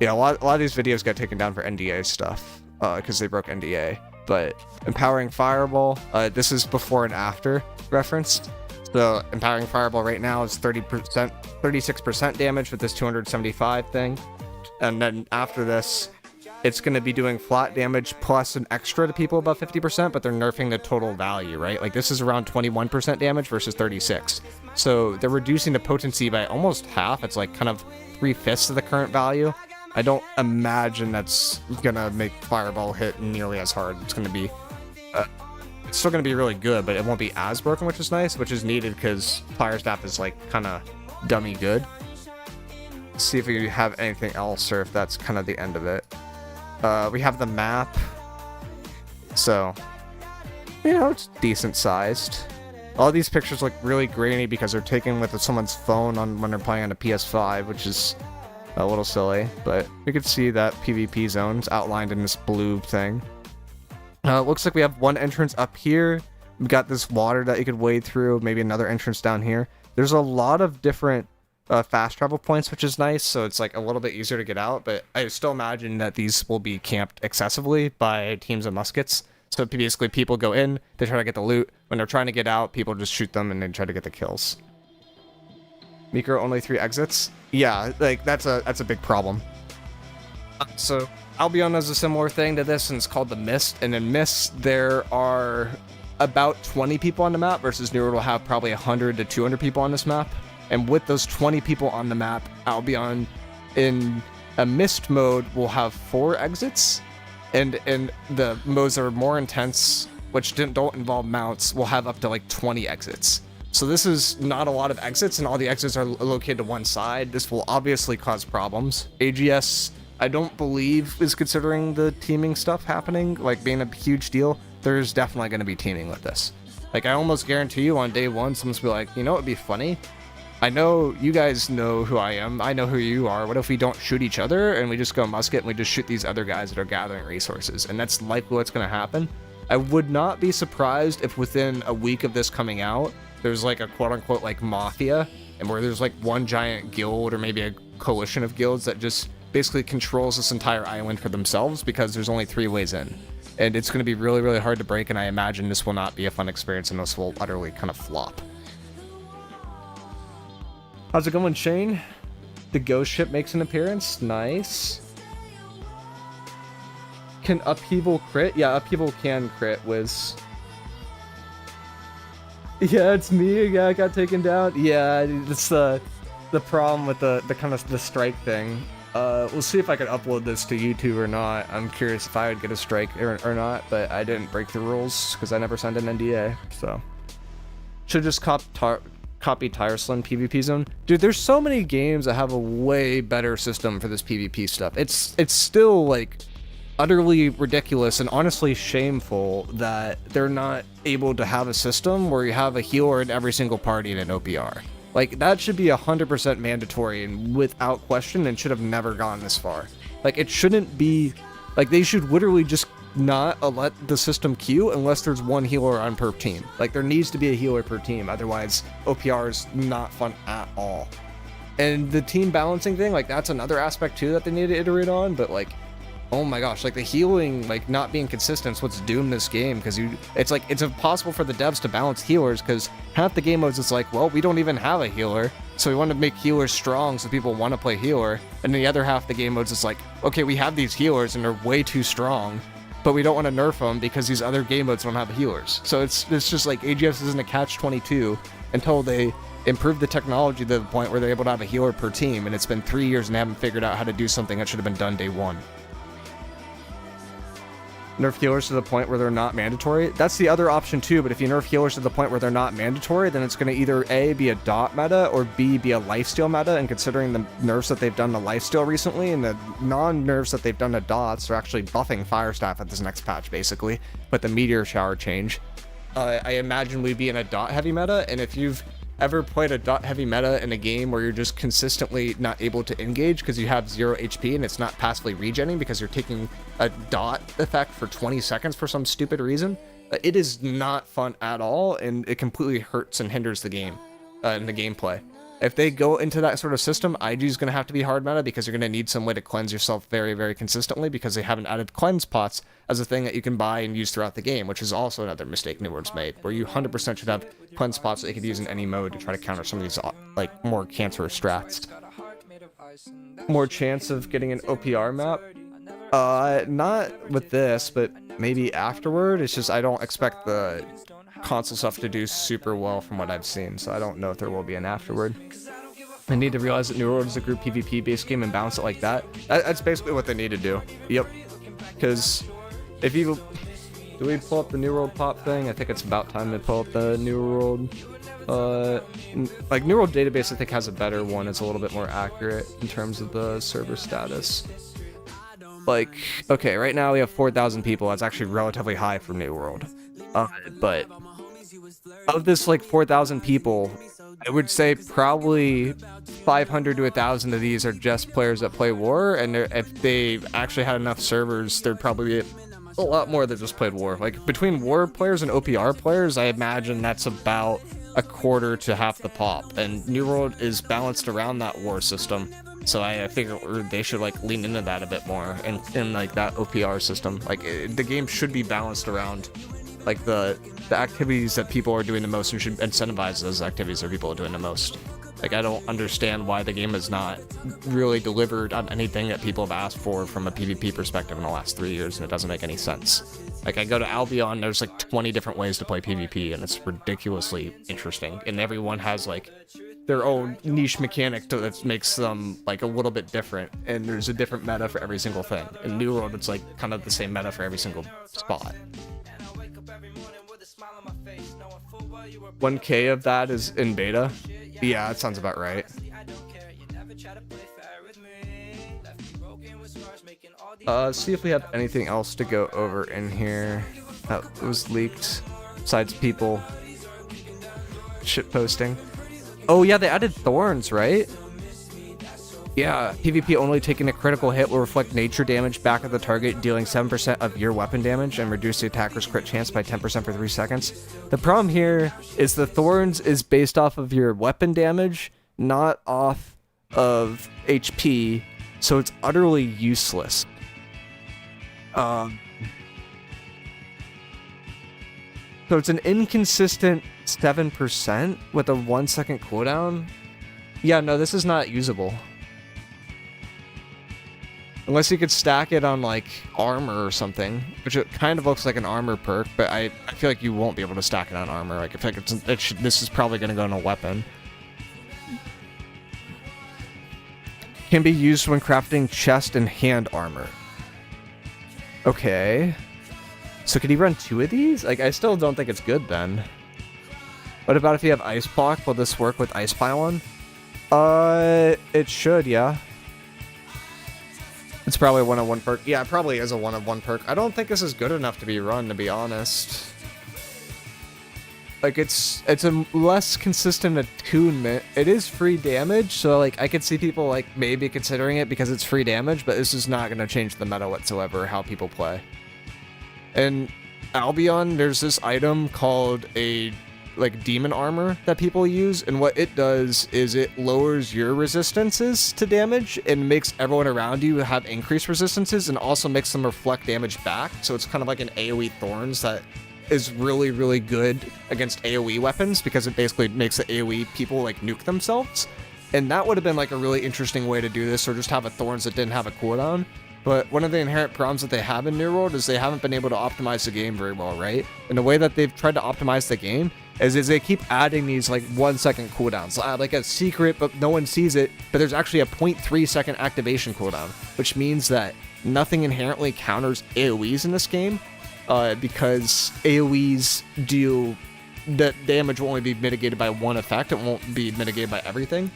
Yeah, a lot of these videos got taken down for NDA stuff because they broke NDA. But Empowering Fireball, this is before and after referenced. So Empowering Fireball right now is 36% damage with this 275 thing. And then after this, it's going to be doing flat damage plus an extra to people above 50%, but they're nerfing the total value, right? Like this is around 21% damage versus 36. So they're reducing the potency by almost half. It's like kind of 3/5 of the current value. I don't imagine that's going to make Fireball hit nearly as hard. It's going to be, it's still going to be really good, but it won't be as broken, which is nice, which is needed because Fire Staff is like kind of dummy good. See if we have anything else or if that's kind of the end of it. We have the map, so you know it's decent sized. All these pictures look really grainy because they're taken with someone's phone when they're playing on a PS5, which is a little silly, but you can see that PvP zone's outlined in this blue thing. It looks like we have one entrance up here. We've got this water that you could wade through, maybe another entrance down here. There's a lot of different fast travel points, which is nice, so it's like a little bit easier to get out, but I still imagine that these will be camped excessively by teams of muskets. So basically people go in, they try to get the loot. When they're trying to get out, people just shoot them and then try to get the kills. Micro only 3 exits? Yeah, like that's a big problem. So Albion has a similar thing to this, and it's called the Mist. And in Mist, there are about 20 people on the map versus New World will have probably 100 to 200 people on this map. And with those 20 people on the map, Albion in a mist mode will have 4 exits, and the modes that are more intense, which don't involve mounts, will have up to like 20 exits. So this is not a lot of exits, and all the exits are located to one side. This will obviously cause problems. AGS, I don't believe, is considering the teaming stuff happening, like being a huge deal. There's definitely going to be teaming with this. Like, I almost guarantee you on day 1, someone's gonna be like, you know what would be funny? I know you guys know who I am. I know who you are. What if we don't shoot each other and we just go musket and we just shoot these other guys that are gathering resources? And that's likely what's going to happen. I would not be surprised if within a week of this coming out, there's like a quote-unquote like mafia, and where there's like one giant guild or maybe a coalition of guilds that just basically controls this entire island for themselves, because there's only 3 ways in. And it's going to be really, really hard to break, and I imagine this will not be a fun experience, and this will utterly kind of flop. How's it going, Shane? The ghost ship makes an appearance. Nice. Can Upheaval crit? Yeah, Upheaval can crit, Wiz. Yeah, it's me. Yeah, I got taken down. Yeah, it's the problem with the kind of the strike thing. We'll see if I can upload this to YouTube or not. I'm curious if I would get a strike or not, but I didn't break the rules because I never signed an NDA, so. Should just copy Tireslim PvP zone. Dude, there's so many games that have a way better system for this PvP stuff. It's still like utterly ridiculous and honestly shameful that they're not able to have a system where you have a healer in every single party in an OPR. Like, that should be 100% mandatory and without question, and should have never gone this far. Like, it shouldn't be, like, they should literally just not let the system queue unless there's one healer on per team. Like, there needs to be a healer per team, otherwise OPR is not fun at all. And the team balancing thing, like, that's another aspect too that they need to iterate on, but like, oh my gosh, like the healing, like not being consistent is what's doomed this game, because it's like, it's impossible for the devs to balance healers, because half the game modes it's like, well, we don't even have a healer, so we want to make healers strong so people want to play healer, and the other half the game modes it's like, okay, we have these healers and they're way too strong, but we don't want to nerf them because these other game modes don't have healers. So it's just like AGS isn't a catch-22 until they improve the technology to the point where they're able to have a healer per team, and it's been 3 years and they haven't figured out how to do something that should have been done day 1. Nerf healers to the point where they're not mandatory. That's the other option too, but if you nerf healers to the point where they're not mandatory, then it's going to either A, be a dot meta, or B, be a lifesteal meta, and considering the nerfs that they've done to lifesteal recently, and the non-nerfs that they've done to dots, they're actually buffing Fire Staff at this next patch, basically, with the Meteor Shower change. I imagine we'd be in a dot heavy meta, and if you've ever played a dot heavy meta in a game where you're just consistently not able to engage because you have 0 HP and it's not passively regenning because you're taking a dot effect for 20 seconds for some stupid reason, it is not fun at all, and it completely hurts and hinders the game and the gameplay. If they go into that sort of system, IG is going to have to be hard meta, because you're going to need some way to cleanse yourself very, very consistently, because they haven't added cleanse pots as a thing that you can buy and use throughout the game, which is also another mistake New World's made, where you 100% should have cleanse pots that you could use in any mode to try to counter some of these like more cancerous strats. More chance of getting an OPR map? Not with this, but maybe afterward. It's just I don't expect the console stuff to do super well from what I've seen, so I don't know if there will be an afterward. They need to realize that New World is a group PvP based game and balance it like that. That's basically what they need to do. Yep. Because if you... Do we pull up the New World pop thing? I think it's about time to pull up the New World... like, New World database I think has a better one. It's a little bit more accurate in terms of the server status. Like, okay, right now we have 4,000 people. That's actually relatively high for New World. But of this, like, 4,000 people, I would say probably 500 to 1,000 of these are just players that play War, and if they actually had enough servers, there'd probably be a lot more that just played War. Like, between War players and OPR players, I imagine that's about a quarter to half the pop, and New World is balanced around that War system. So I figure they should like lean into that a bit more, and in like that OPR system. Like, the game should be balanced around like the activities that people are doing the most, and should incentivize those activities that people are doing the most. Like, I don't understand why the game has not really delivered on anything that people have asked for from a PvP perspective in the last 3 years, and it doesn't make any sense. Like, I go to Albion, there's like 20 different ways to play PvP, and it's ridiculously interesting. And everyone has like their own niche mechanic that makes them like a little bit different, and there's a different meta for every single thing. In New World, it's like kind of the same meta for every single spot. 1K of that is in beta? Yeah, that sounds about right. See if we have anything else to go over in here that was leaked besides people shitposting. Oh yeah, they added thorns, right? Yeah, PvP only taking a critical hit will reflect nature damage back at the target, dealing 7% of your weapon damage and reduce the attacker's crit chance by 10% for 3 seconds. The problem here is the thorns is based off of your weapon damage, not off of HP, so it's utterly useless. So it's an inconsistent 7% with a 1 second cooldown. Yeah, no, this is not usable. Unless you could stack it on like armor or something, which it kind of looks like an armor perk, but I feel like you won't be able to stack it on armor. Like I feel like this is probably going to go in a weapon. Can be used when crafting chest and hand armor. Okay. So could he run 2 of these? Like, I still don't think it's good then. What about if you have Ice Block? Will this work with Ice Pylon? It should, yeah. It's probably a 1-on-1 perk. Yeah, it probably is a 1-on-1 perk. I don't think this is good enough to be run, to be honest. Like, it's a less consistent attunement. It is free damage, so, like, I could see people, like, maybe considering it because it's free damage, but this is not going to change the meta whatsoever, how people play. In Albion, there's this item called a, like, demon armor that people use, and what it does is it lowers your resistances to damage and makes everyone around you have increased resistances and also makes them reflect damage back, so it's kind of like an AoE Thorns that is really, really good against AoE weapons because it basically makes the AoE people, like, nuke themselves. And that would have been, like, a really interesting way to do this, or just have a Thorns that didn't have a cooldown. But one of the inherent problems that they have in New World is they haven't been able to optimize the game very well, right? And the way that they've tried to optimize the game is they keep adding these, like, 1 second cooldowns. Like a secret, but no one sees it, but there's actually a 0.3 second activation cooldown, which means that nothing inherently counters AoEs in this game, because AoEs do... the damage will only be mitigated by one effect, it won't be mitigated by everything.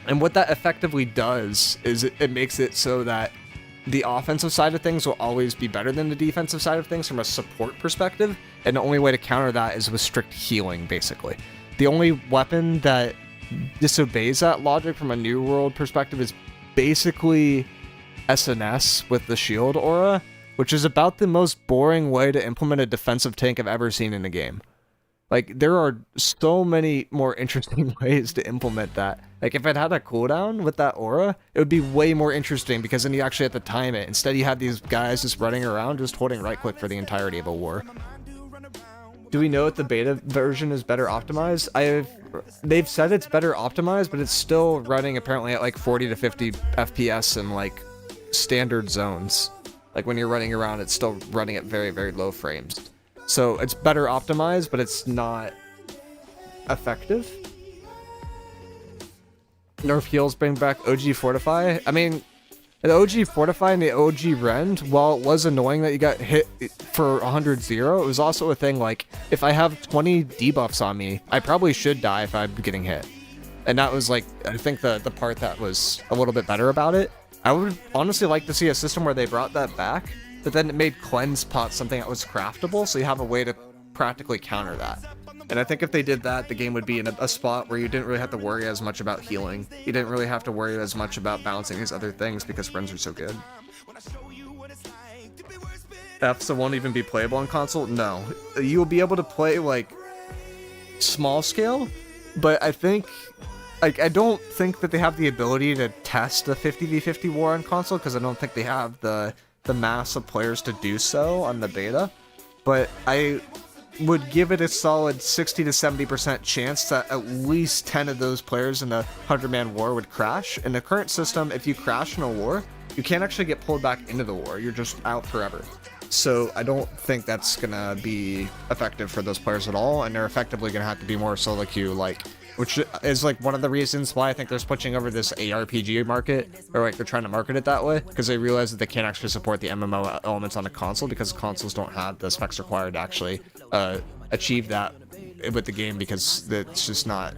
And what that effectively does is it makes it so that the offensive side of things will always be better than the defensive side of things from a support perspective, and the only way to counter that is with strict healing, basically. The only weapon that disobeys that logic from a New World perspective is basically SNS with the shield aura, which is about the most boring way to implement a defensive tank I've ever seen in a game. Like, there are so many more interesting ways to implement that. Like, if it had a cooldown with that aura, it would be way more interesting because then you actually have to time it. Instead, you have these guys just running around, just holding right-click for the entirety of a war. Do we know if the beta version is better optimized? They've said it's better optimized, but it's still running apparently at like 40 to 50 FPS in like standard zones. Like, when you're running around, it's still running at very, very low frames. So it's better optimized, but it's not effective. Nerf heals bring back OG Fortify. I mean, the OG Fortify and the OG Rend, while it was annoying that you got hit for 100-0, it was also a thing like, if I have 20 debuffs on me, I probably should die if I'm getting hit. And that was like, I think the part that was a little bit better about it. I would honestly like to see a system where they brought that back, but then it made cleanse pots something that was craftable, so you have a way to practically counter that. And I think if they did that, the game would be in a spot where you didn't really have to worry as much about healing. You didn't really have to worry as much about balancing these other things because runs are so good. EFSA won't even be playable on console? No. You'll be able to play, like, small scale, but I think... Like, I don't think that they have the ability to test a 50v50 war on console, because I don't think they have the mass of players to do so on the beta. But I would give it a solid 60 to 70% chance that at least 10 of those players in a 100-man war would crash. In the current system, if you crash in a war, you can't actually get pulled back into the war. You're just out forever. So I don't think that's gonna be effective for those players at all, and they're effectively gonna have to be more solo queue like, which is like one of the reasons why I think they're switching over this ARPG market, or like they're trying to market it that way, because they realize that they can't actually support the MMO elements on a console because consoles don't have the specs required to actually achieve that with the game, because it's just not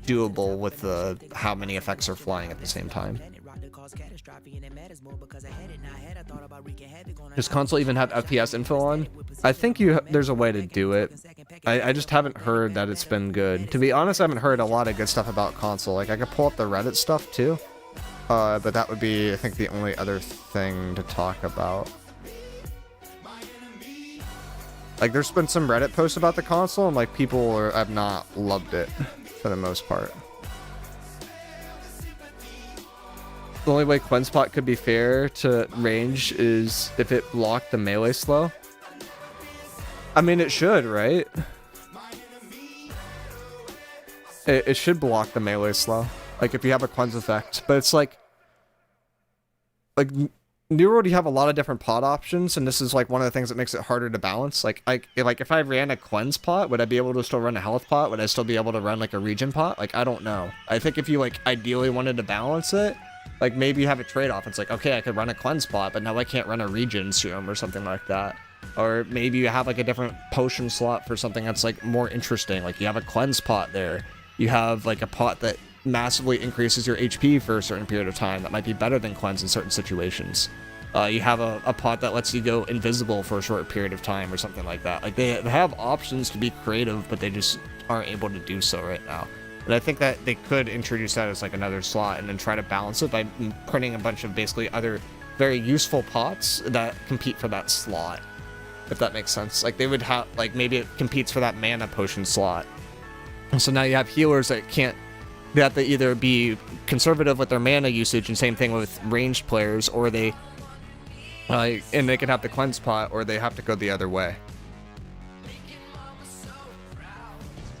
doable with how many effects are flying at the same time. Does console even have FPS info on? I think there's a way to do it. I just haven't heard that it's been good. To be honest, I haven't heard a lot of good stuff about console. Like, I could pull up the Reddit stuff too, but that would be, I think, the only other thing to talk about. Like, there's been some Reddit posts about the console, and like people have not loved it for the most part. The only way Quenspot could be fair to range is if it blocked the melee slow. I mean, it should, right? It should block the melee slow. Like, if you have a cleanse effect. But it's like New World, you have a lot of different pot options, and this is like one of the things that makes it harder to balance. Like if I ran a cleanse pot, would I be able to still run a health pot? Would I still be able to run like a regen pot? Like, I don't know. I think if you like ideally wanted to balance it, like maybe you have a trade-off. It's like, okay, I could run a cleanse pot, but now I can't run a regen serum or something like that. Or maybe you have like a different potion slot for something that's like more interesting. Like you have a cleanse pot there. You have like a pot that massively increases your HP for a certain period of time. That might be better than cleanse in certain situations. You have a pot that lets you go invisible for a short period of time or something like that. Like they have options to be creative, but they just aren't able to do so right now. And I think that they could introduce that as like another slot and then try to balance it by printing a bunch of basically other very useful pots that compete for that slot, if that makes sense. Like they would have, like maybe it competes for that mana potion slot. And so now you have healers that they have to either be conservative with their mana usage, and same thing with ranged players, or they and they can have the cleanse pot, or they have to go the other way.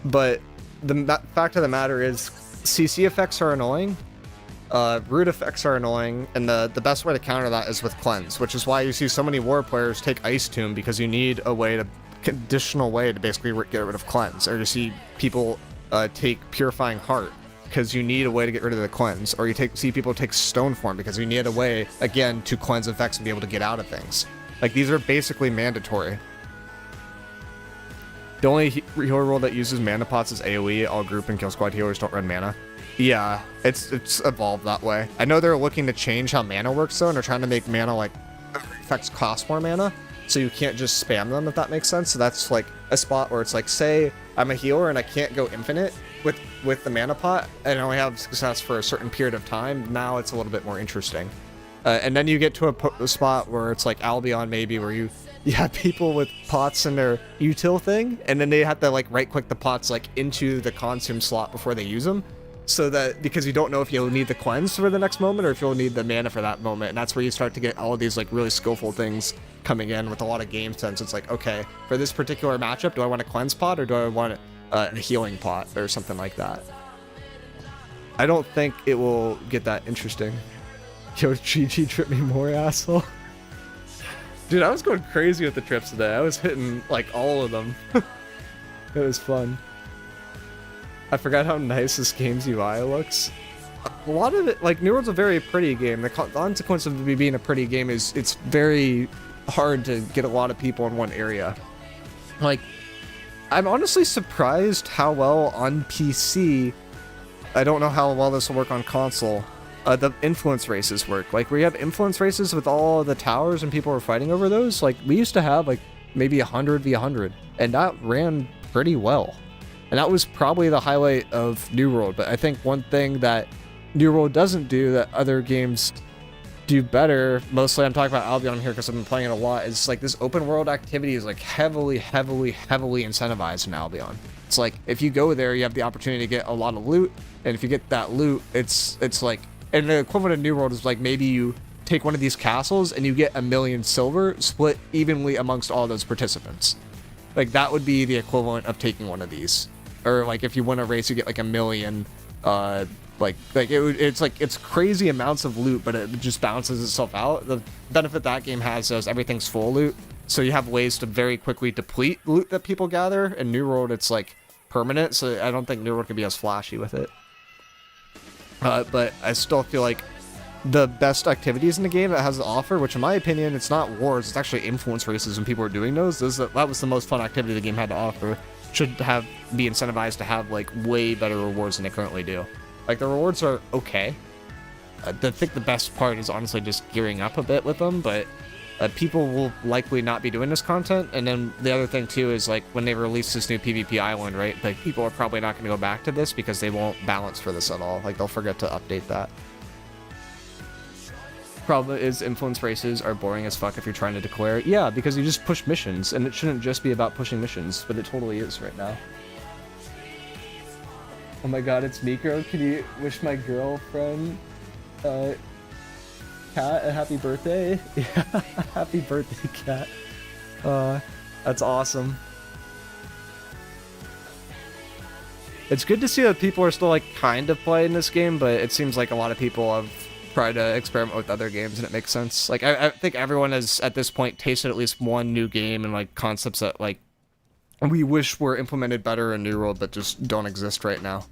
But the fact of the matter is, CC effects are annoying, root effects are annoying, and the best way to counter that is with cleanse, which is why you see so many war players take Ice Tomb, because you need a conditional way to basically get rid of cleanse, or to see people take Purifying Heart, because you need a way to get rid of the cleanse, or see people take Stone Form because you need a way, again, to cleanse effects and be able to get out of things. Like, these are basically mandatory. The only healer role that uses mana pots is AoE. All group and kill squad healers don't run mana. Yeah, it's evolved that way. I know they're looking to change how mana works though, and they're trying to make mana like effects cost more mana, so you can't just spam them, if that makes sense. So that's like a spot where it's like, say I'm a healer and I can't go infinite with the mana pot, and I only have success for a certain period of time. Now it's a little bit more interesting. And then you get to a spot where it's like Albion, maybe, where you have people with pots in their util thing, and then they have to like right click the pots like into the consume slot before they use them, so that, because you don't know if you'll need the cleanse for the next moment or if you'll need the mana for that moment. And that's where you start to get all of these like really skillful things coming in with a lot of game sense. It's like, okay, for this particular matchup, do I want a cleanse pot or do I want a healing pot or something like that? I don't think it will get that interesting. Yo, GG, trip me more, asshole. Dude, I was going crazy with the trips today. I was hitting like all of them. It was fun. I forgot how nice this game's UI looks. A lot of it, like, New World's a very pretty game. The consequence of it being a pretty game is it's very hard to get a lot of people in one area. Like, I'm honestly surprised how well on PC, I don't know how well this will work on console, the influence races work. Like, where you have influence races with all the towers and people are fighting over those, like, we used to have, like, maybe 100 v 100, and that ran pretty well. And that was probably the highlight of New World. But I think one thing that New World doesn't do that other games do better, mostly I'm talking about Albion here because I've been playing it a lot, is like this open world activity is like heavily incentivized in Albion. It's like, if you go there, you have the opportunity to get a lot of loot, and if you get that loot, it's like, and the equivalent of New World is like, maybe you take one of these castles and you get 1 million silver split evenly amongst all those participants. Like, that would be the equivalent of taking one of these. Or like, if you win a race, you get like 1 million, it's crazy amounts of loot, but it just balances itself out. The benefit that game has is everything's full loot, So you have ways to very quickly deplete loot that people gather. In New World, it's like permanent, so I don't think New World can be as flashy with it. But I still feel like the best activities in the game that has to offer, which in my opinion, it's not wars, it's actually influence races when people are doing those. That was the most fun activity the game had to offer. Should be incentivized to have like way better rewards than they currently do. Like the rewards are okay. I think the best part is honestly just gearing up a bit with them, but people will likely not be doing this content. And then the other thing too is like when they release this new PvP island, right? Like people are probably not going to go back to this because they won't balance for this at all. Like they'll forget to update that. Problem is influence races are boring as fuck if you're trying to declare. Yeah, because you just push missions, and it shouldn't just be about pushing missions, but it totally is right now. Oh my god, it's Mikro. Can you wish my girlfriend, Kat, a happy birthday? Yeah, happy birthday, Kat. That's awesome. It's good to see that people are still, like, kind of playing this game, but it seems like a lot of people have tried to experiment with other games, and it makes sense. Like, I think everyone has, at this point, tasted at least one new game and, like, concepts that, like, we wish were implemented better in New World, but just don't exist right now.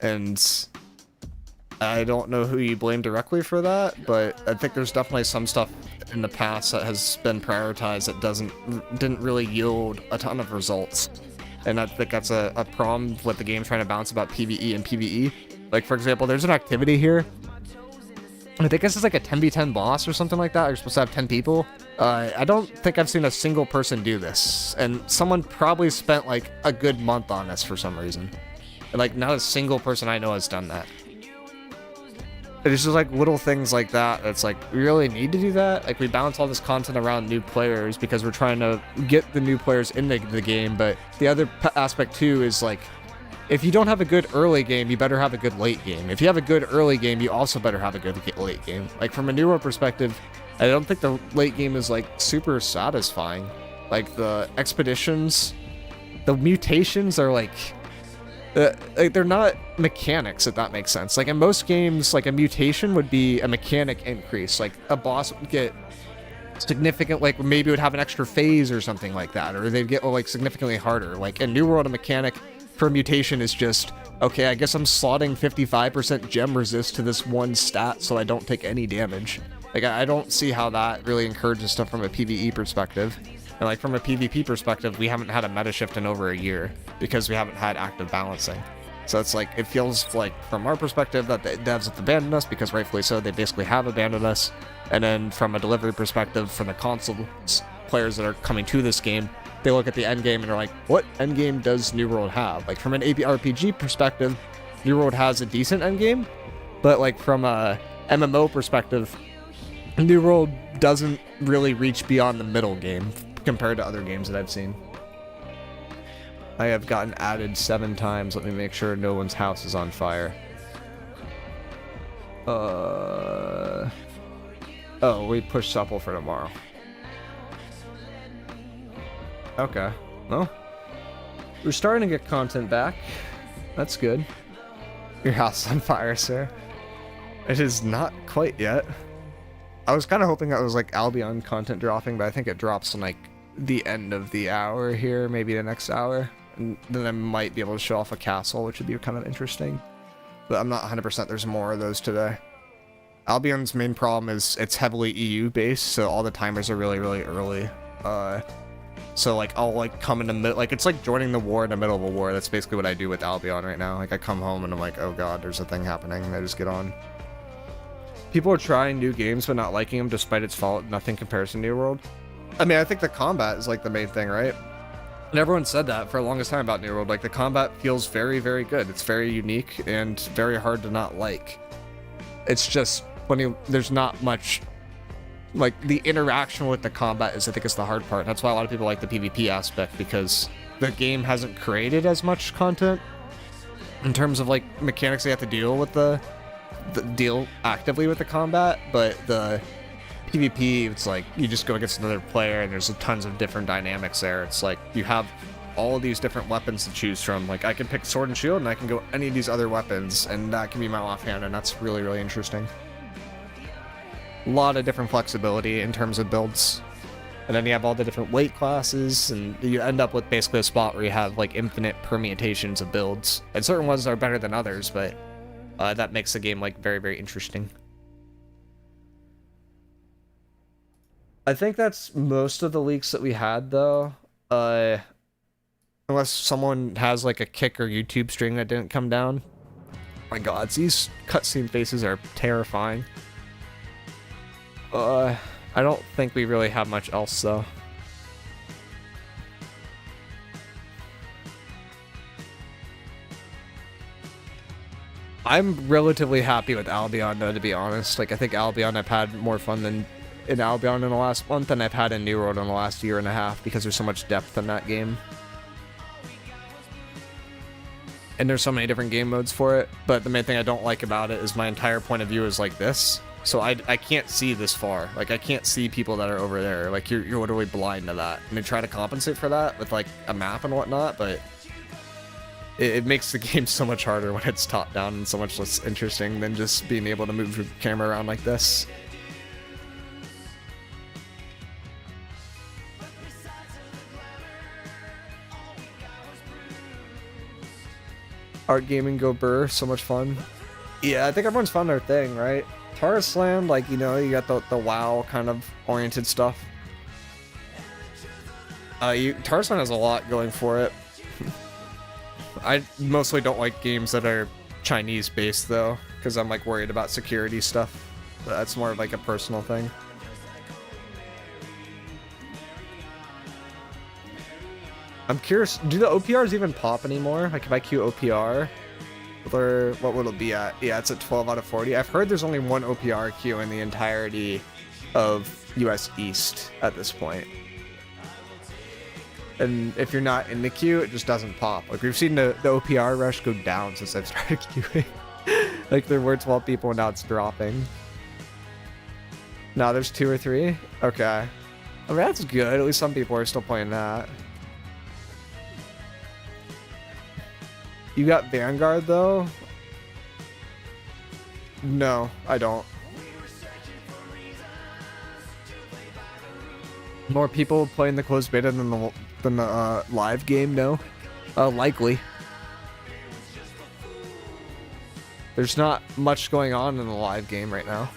And I don't know who you blame directly for that, but I think there's definitely some stuff in the past that has been prioritized that didn't really yield a ton of results. And I think that's a problem with the game trying to balance about PvE and PvE. Like, for example, there's an activity here. I think this is like a 10v10 boss or something like that. You're supposed to have 10 people. I don't think I've seen a single person do this. And someone probably spent like a good month on this for some reason. And like not a single person I know has done that. It's just like little things like that. It's like, we really need to do that? Like we balance all this content around new players because we're trying to get the new players into the game. But the other aspect too is like, if you don't have a good early game, you better have a good late game. If you have a good early game, you also better have a good late game. Like from a New World perspective, I don't think the late game is like super satisfying. Like the expeditions, the mutations are like they're not mechanics, if that makes sense. Like in most games, like a mutation would be a mechanic increase. Like a boss would get significant, like maybe it would have an extra phase or something like that, or they'd get like significantly harder. Like in New World, a mechanic for mutation is just, okay, I guess I'm slotting 55% gem resist to this one stat so I don't take any damage. Like, I don't see how that really encourages stuff from a PvE perspective. And like, from a PvP perspective, we haven't had a meta shift in over a year because we haven't had active balancing. So it's like, it feels like, from our perspective, that the devs have abandoned us, because rightfully so, they basically have abandoned us. And then from a delivery perspective, from the console players that are coming to this game, they look at the end game and are like, what end game does New World have? Like from an RPG perspective, New World has a decent end game, but like from a MMO perspective, New World doesn't really reach beyond the middle game compared to other games that I've seen. I have gotten added 7 times. Let me make sure no one's house is on fire. Oh, we pushed supple for tomorrow. Okay, well, we're starting to get content back. That's good. Your house is on fire, sir. It is not quite yet. I was kind of hoping that was like Albion content dropping, but I think it drops in like the end of the hour here, maybe the next hour. And then I might be able to show off a castle, which would be kind of interesting. But I'm not 100% there's more of those today. Albion's main problem is it's heavily EU based, so all the timers are really, really early. So like I'll like come in the middle, like it's like joining the war in the middle of a war. That's basically what I do with Albion right now. Like I come home and I'm like, oh god, there's a thing happening, and I just get on. People are trying new games but not liking them despite its fault. Nothing compares to New World. I mean, I think the combat is like the main thing, right? And everyone said that for the longest time about New World. Like the combat feels very, very good. It's very unique and very hard to not like. It's just when there's not much. Like, the interaction with the combat is, I think, is the hard part. That's why a lot of people like the PvP aspect, because the game hasn't created as much content in terms of, like, mechanics they have to deal with deal actively with the combat, but the PvP, it's like, you just go against another player, and there's tons of different dynamics there. It's like, you have all of these different weapons to choose from. Like, I can pick sword and shield, and I can go any of these other weapons, and that can be my offhand, and that's really, really interesting. A lot of different flexibility in terms of builds. And then you have all the different weight classes, and you end up with basically a spot where you have like infinite permutations of builds. And certain ones are better than others, but that makes the game like very, very interesting. I think that's most of the leaks that we had, though. Unless someone has like a kick or YouTube string that didn't come down. My god, these cutscene faces are terrifying. I don't think we really have much else, though. I'm relatively happy with Albion, though, to be honest. Like, I think Albion, I've had more fun than in Albion in the last month than I've had in New World in the last year and a half, because there's so much depth in that game. And there's so many different game modes for it, but the main thing I don't like about it is my entire point of view is like this. So I can't see this far. Like, I can't see people that are over there. Like, you're literally blind to that. And they try to compensate for that with, like, a map and whatnot, but it makes the game so much harder when it's top down and so much less interesting than just being able to move your camera around like this. Art gaming go burr, so much fun. Yeah, I think everyone's found their thing, right? Taurus Land, like, you know, you got the WoW kind of oriented stuff. Taurus Land has a lot going for it. I mostly don't like games that are Chinese based though, because I'm like worried about security stuff. But that's more of like a personal thing. I'm curious, do the OPRs even pop anymore? Like if I queue OPR, or what would it be at? Yeah, it's at 12 out of 40. I've heard there's only one OPR queue in the entirety of US East at this point. And if you're not in the queue, it just doesn't pop. Like we've seen the OPR rush go down since I've started queuing. Like there were 12 people and now it's dropping. Now there's 2 or 3? Okay. I mean, that's good. At least some people are still playing that. You got Vanguard, though? No, I don't. More people playing the closed beta than the live game? No. Likely. There's not much going on in the live game right now.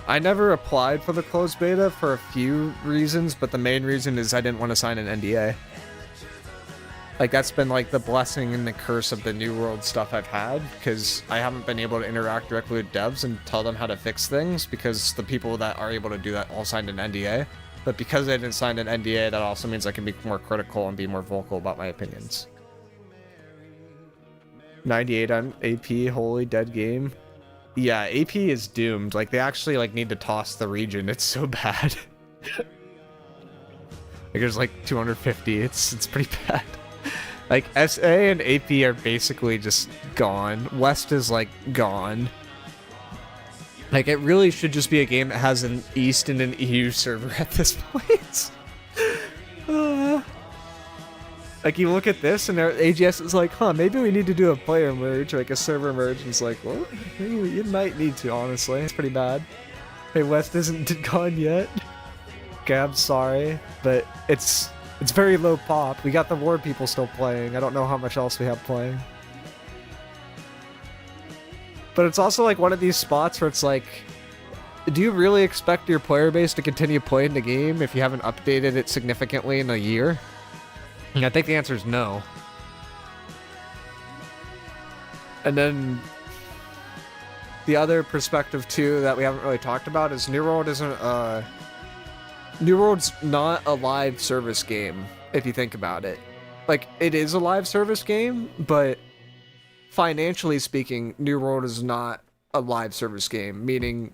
I never applied for the closed beta for a few reasons, but the main reason is I didn't want to sign an NDA. Like, that's been, like, the blessing and the curse of the New World stuff I've had, because I haven't been able to interact directly with devs and tell them how to fix things, because the people that are able to do that all signed an NDA. But because I didn't sign an NDA, that also means I can be more critical and be more vocal about my opinions. 98 on AP, holy dead game. Yeah, AP is doomed. Like, they actually, like, need to toss the region. It's so bad. Like, there's, like, 250. It's pretty bad. Like, SA and AP are basically just gone. West is, like, gone. Like, it really should just be a game that has an East and an EU server at this point. Like, you look at this, and AGS is like, huh, maybe we need to do a player merge, or, like, a server merge. And it's like, well, you might need to, honestly. It's pretty bad. Hey, West isn't gone yet. Okay, I'm sorry, but it's very low pop. We got the war people still playing. I don't know how much else we have playing. But it's also like one of these spots where it's like, do you really expect your player base to continue playing the game if you haven't updated it significantly in a year? And I think the answer is no. And then the other perspective too that we haven't really talked about is New World isn't New World's not a live service game, if you think about it. Like, it is a live service game, but financially speaking, New World is not a live service game, meaning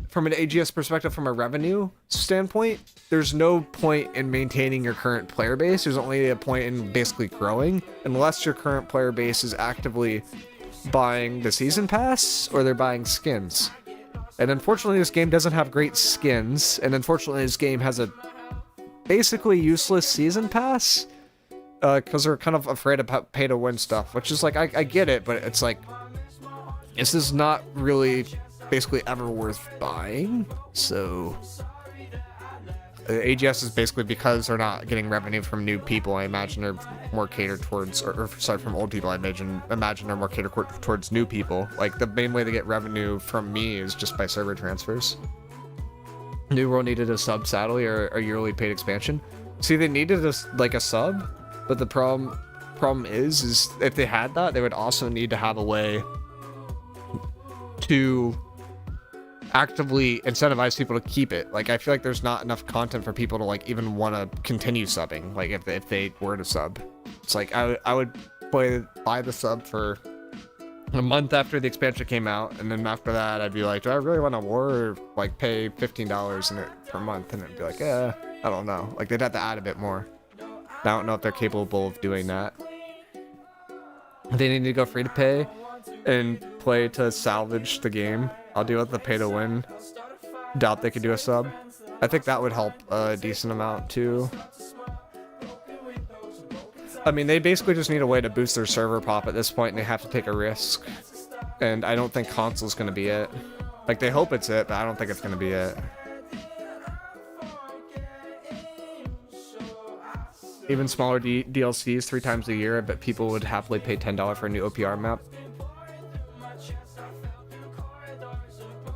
from an AGS perspective, from a revenue standpoint, there's no point in maintaining your current player base. There's only a point in basically growing, unless your current player base is actively buying the season pass or they're buying skins. And unfortunately, this game doesn't have great skins, and unfortunately, this game has a basically useless season pass, because they're kind of afraid of pay-to-win stuff, which is like, I get it, but it's like, this is not really basically ever worth buying, so AGS is basically because they're not getting revenue from new people. I imagine they're more catered towards, or sorry, from old people. I imagine they're more catered towards new people. Like the main way they get revenue from me is just by server transfers. New World needed a sub, sadly, or a yearly paid expansion. See, they needed a sub, but the problem is if they had that, they would also need to have a way to actively incentivize people to keep it. Like, I feel like there's not enough content for people to like even want to continue subbing. Like, if they were to sub, it's like I would buy the sub for a month after the expansion came out, and then after that, I'd be like, do I really want a war, or like pay $15 in it per month? And it'd be like, I don't know. Like, they'd have to add a bit more. I don't know if they're capable of doing that. They need to go free to pay and play to salvage the game. I'll deal with the pay to win. Doubt they could do a sub. I think that would help a decent amount too. I mean, they basically just need a way to boost their server pop at this point, and they have to take a risk. And I don't think console's gonna be it. Like, they hope it's it, but I don't think it's gonna be it. Even smaller DLCs 3 times a year, I bet people would happily pay $10 for a new OPR map.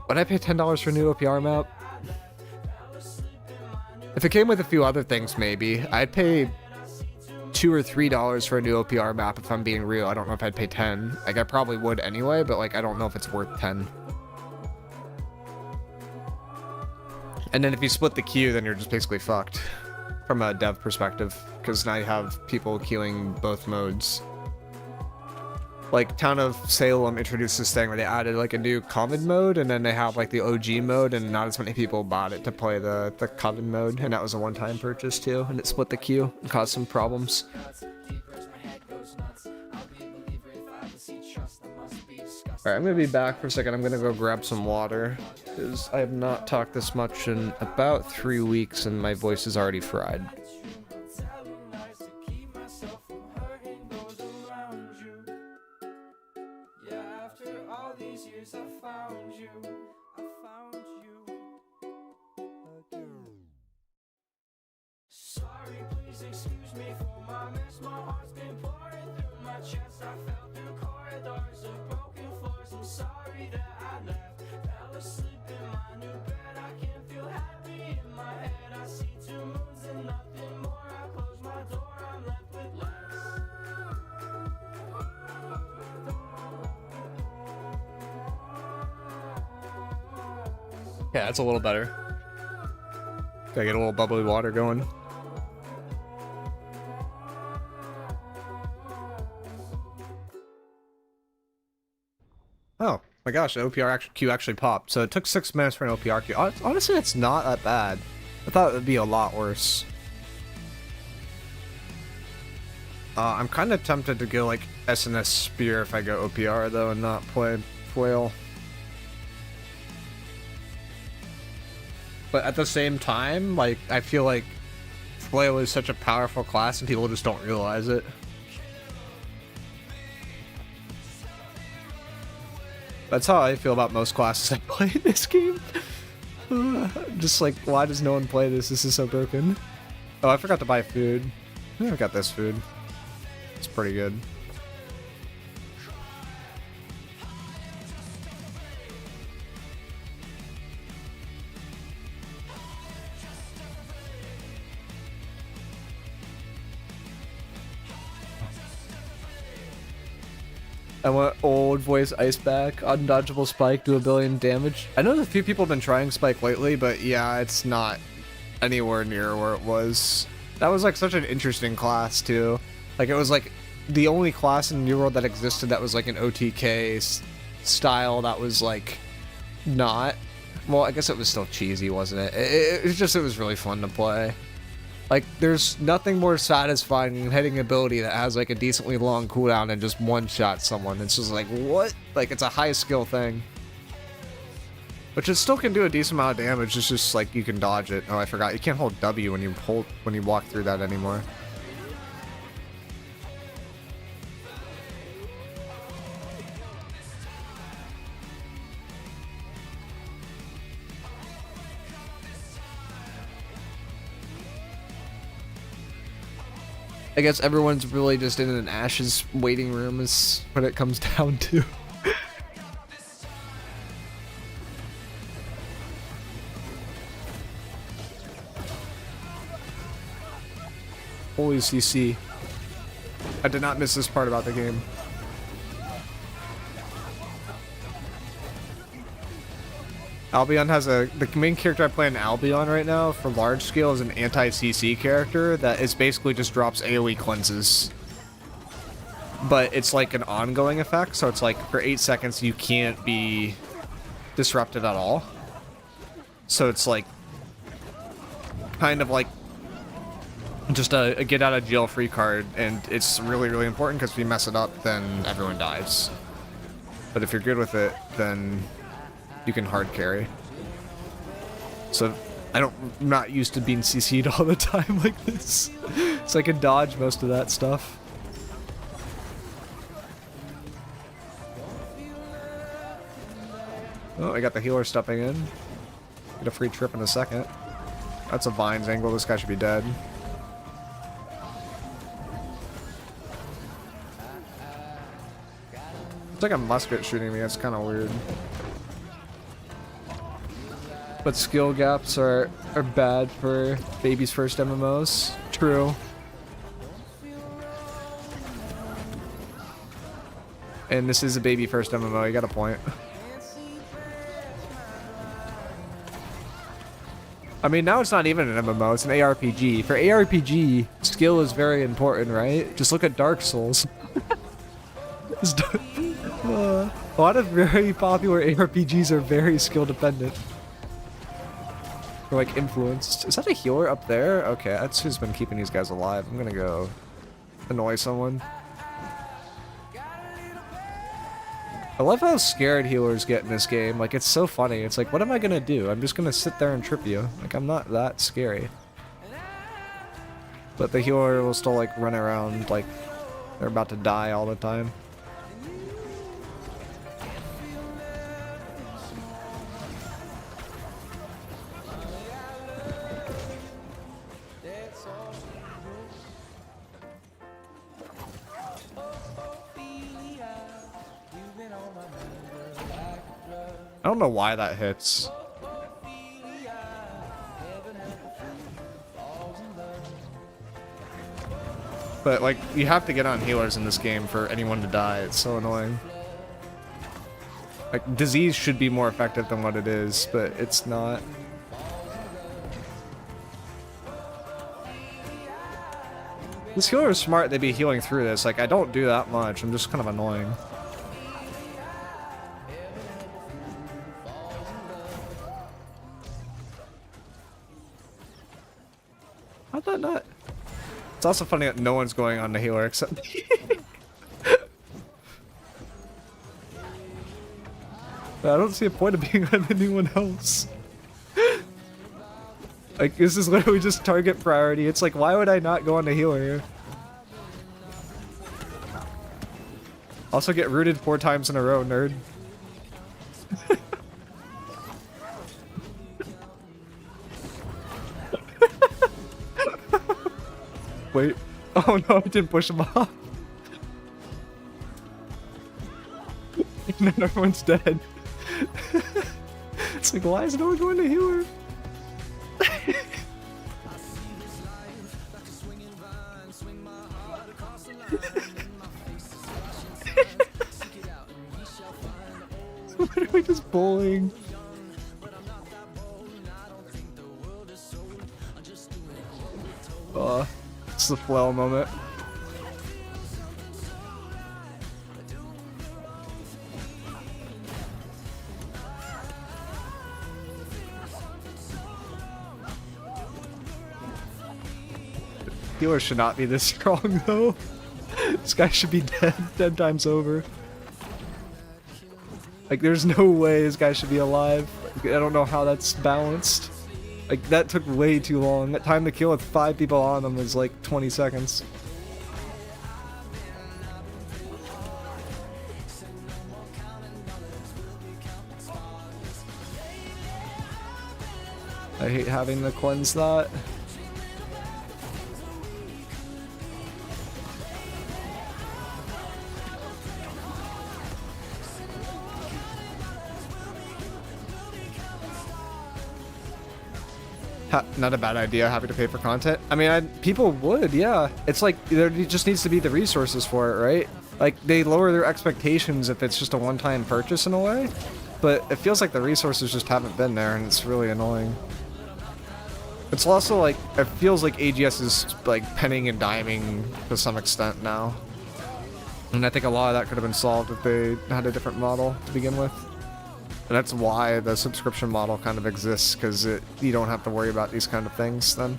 Would I pay $10 for a new OPR map? If it came with a few other things, maybe. I'd pay $2 or $3 for a new OPR map if I'm being real. I don't know if I'd pay 10. Like, I probably would anyway, but like, I don't know if it's worth 10. And then if you split the queue, then you're just basically fucked from a dev perspective, because now you have people queuing both modes. Like, Town of Salem introduced this thing where they added like a new common mode, and then they have like the OG mode, and not as many people bought it to play the common mode, and that was a one-time purchase too, and it split the queue and caused some problems. Alright, I'm gonna be back for a second. I'm gonna go grab some water, because I have not talked this much in about 3 weeks, and my voice is already fried. Yeah, that's a little better. Gotta get a little bubbly water going. Oh my gosh, the OPR queue actually popped. So it took 6 minutes for an OPR queue. Honestly, it's not that bad. I thought it would be a lot worse. I'm kind of tempted to go like SNS Spear if I go OPR though, and not play Flail. But at the same time, like, I feel like Flail is such a powerful class and people just don't realize it. That's how I feel about most classes I play in this game. Just like, why does no one play this? This is so broken. Oh, I forgot to buy food. I got this food. It's pretty good. I want old voice ice back, undodgeable spike, do 1 billion damage. I know a few people have been trying spike lately, but yeah, it's not anywhere near where it was. That was like such an interesting class too. Like, it was like the only class in New World that existed that was like an OTK style that was like not, well, I guess it was still cheesy, wasn't it? It was really fun to play. Like, there's nothing more satisfying than hitting an ability that has like a decently long cooldown and just one-shot someone. It's just like, what? Like, it's a high skill thing. Which it still can do a decent amount of damage, it's just like you can dodge it. Oh, I forgot, you can't hold W when you walk through that anymore. I guess everyone's really just in an Ash's waiting room is what it comes down to. Holy CC. I did not miss this part about the game. Albion has the main character I play in Albion right now for large scale is an anti-CC character that is basically just drops AoE cleanses. But it's like an ongoing effect, so it's like for 8 seconds you can't be disrupted at all. So it's like kind of like just a get out of jail free card, and it's really, really important because if you mess it up, then everyone dies. But if you're good with it, then you can hard carry. So I'm not used to being CC'd all the time like this. So I can dodge most of that stuff. Oh, I got the healer stepping in. Get a free trip in a second. That's a Vines angle. This guy should be dead. It's like a musket shooting me. It's kind of weird. But skill gaps are bad for baby's first MMOs. True. And this is a baby first MMO. You got a point. I mean, now it's not even an MMO. It's an ARPG. For ARPG, skill is very important, right? Just look at Dark Souls. A lot of very popular ARPGs are very skill dependent. Or like influenced. Is that a healer up there? Okay, that's who's been keeping these guys alive. I'm gonna go annoy someone. I love how scared healers get in this game. Like, it's so funny. It's like, what am I gonna do? I'm just gonna sit there and trip you. Like, I'm not that scary. But the healer will still like run around like they're about to die all the time. I don't know why that hits. But, like, you have to get on healers in this game for anyone to die. It's so annoying. Like, disease should be more effective than what it is, but it's not. This healer is smart. They'd be healing through this. Like, I don't do that much. I'm just kind of annoying. How'd that not? It's also funny that no one's going on the healer except me. I don't see a point of being on anyone else. Like, this is literally just target priority. It's like, why would I not go on the healer here? Also get rooted 4 times in a row, nerd. Wait. Oh no, I didn't push him off. And then everyone's dead. It's like, why is no one going to healer? What are we just bullying? It's the flail moment. Healer should not be this strong though. This guy should be dead 10 times over. Like, there's no way this guy should be alive. I don't know how that's balanced. Like, that took way too long. That time to kill with 5 people on them was like 20 seconds. I hate having to cleanse that. Not a bad idea, happy to pay for content. I mean, people would, yeah. It's like, there just needs to be the resources for it, right? Like, they lower their expectations if it's just a one-time purchase in a way, but it feels like the resources just haven't been there, and it's really annoying. It's also like, it feels like AGS is like penning and diming to some extent now. And I think a lot of that could have been solved if they had a different model to begin with. And that's why the subscription model kind of exists, because you don't have to worry about these kind of things then.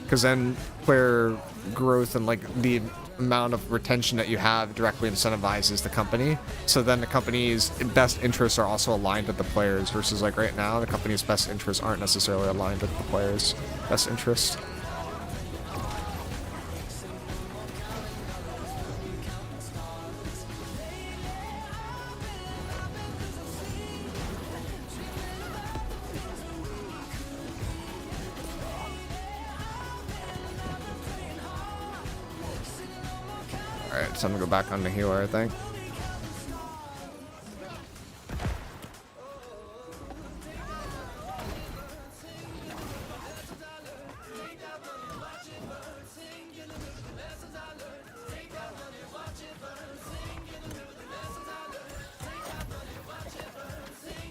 Because then player growth and like the amount of retention that you have directly incentivizes the company. So then the company's best interests are also aligned with the players, versus like right now, the company's best interests aren't necessarily aligned with the players' best interest. Alright, time to go back on the healer, I think.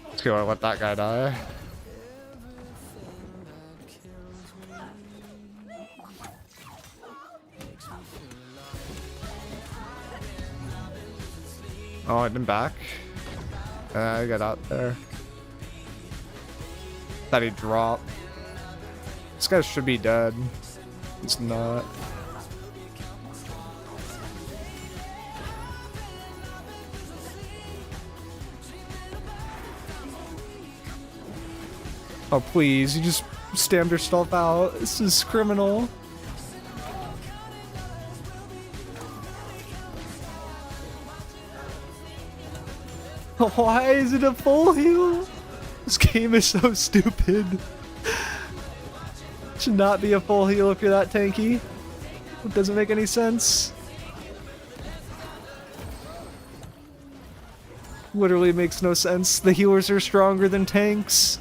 Let's go let that guy die. Oh, I've been back. I got out there. Thought he'd drop. This guy should be dead. He's not. Oh, please. You just stamped yourself out. This is criminal. Why is it a full heal? This game is so stupid. Should not be a full heal if you're that tanky. It doesn't make any sense. Literally makes no sense. The healers are stronger than tanks.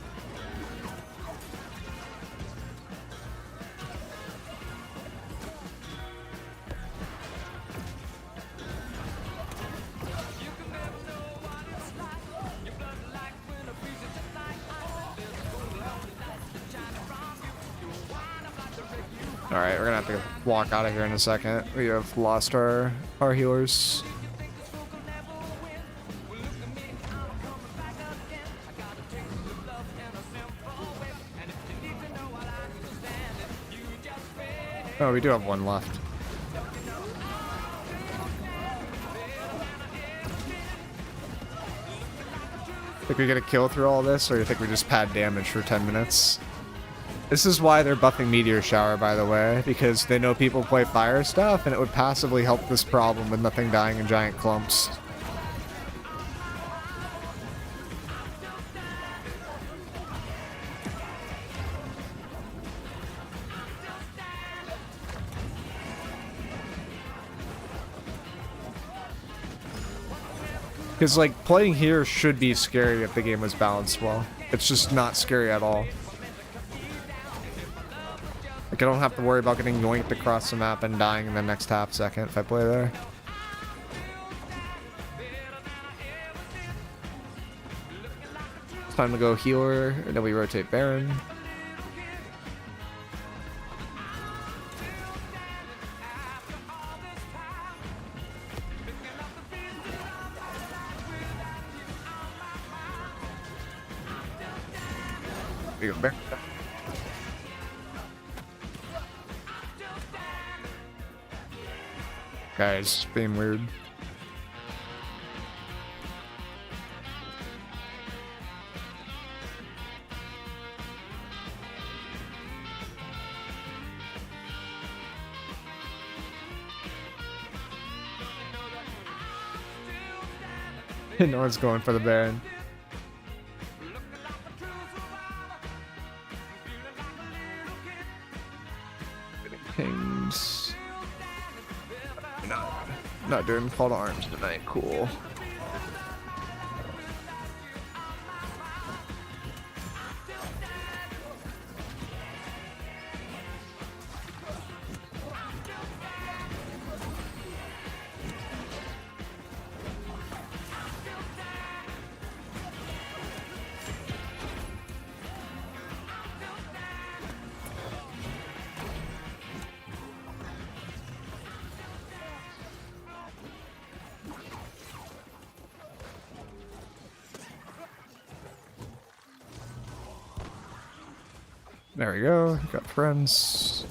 Alright, we're gonna have to walk out of here in a second. We have lost our healers. Oh, we do have one left. Think we get a kill through all this, or do you think we just pad damage for 10 minutes? This is why they're buffing Meteor Shower, by the way, because they know people play fire stuff, and it would passively help this problem with nothing dying in giant clumps. Because, like, playing here should be scary if the game was balanced well. It's just not scary at all. Like, I don't have to worry about getting yoinked across the map and dying in the next half second if I play there. It's time to go healer, and then we rotate Baron. We go Baron. Guys, being weird. No one's going for the Baron. Kings. Not doing call to arms tonight. Cool. There we go. Got friends.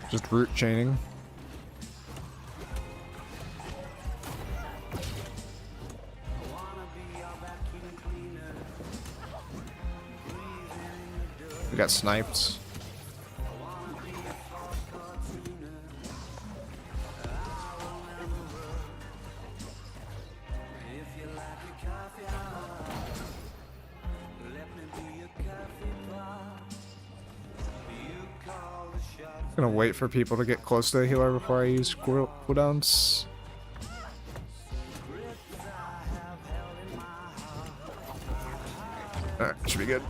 Just root chaining. We got sniped. Gonna wait for people to get close to the healer before I use cooldowns. Alright, should be good.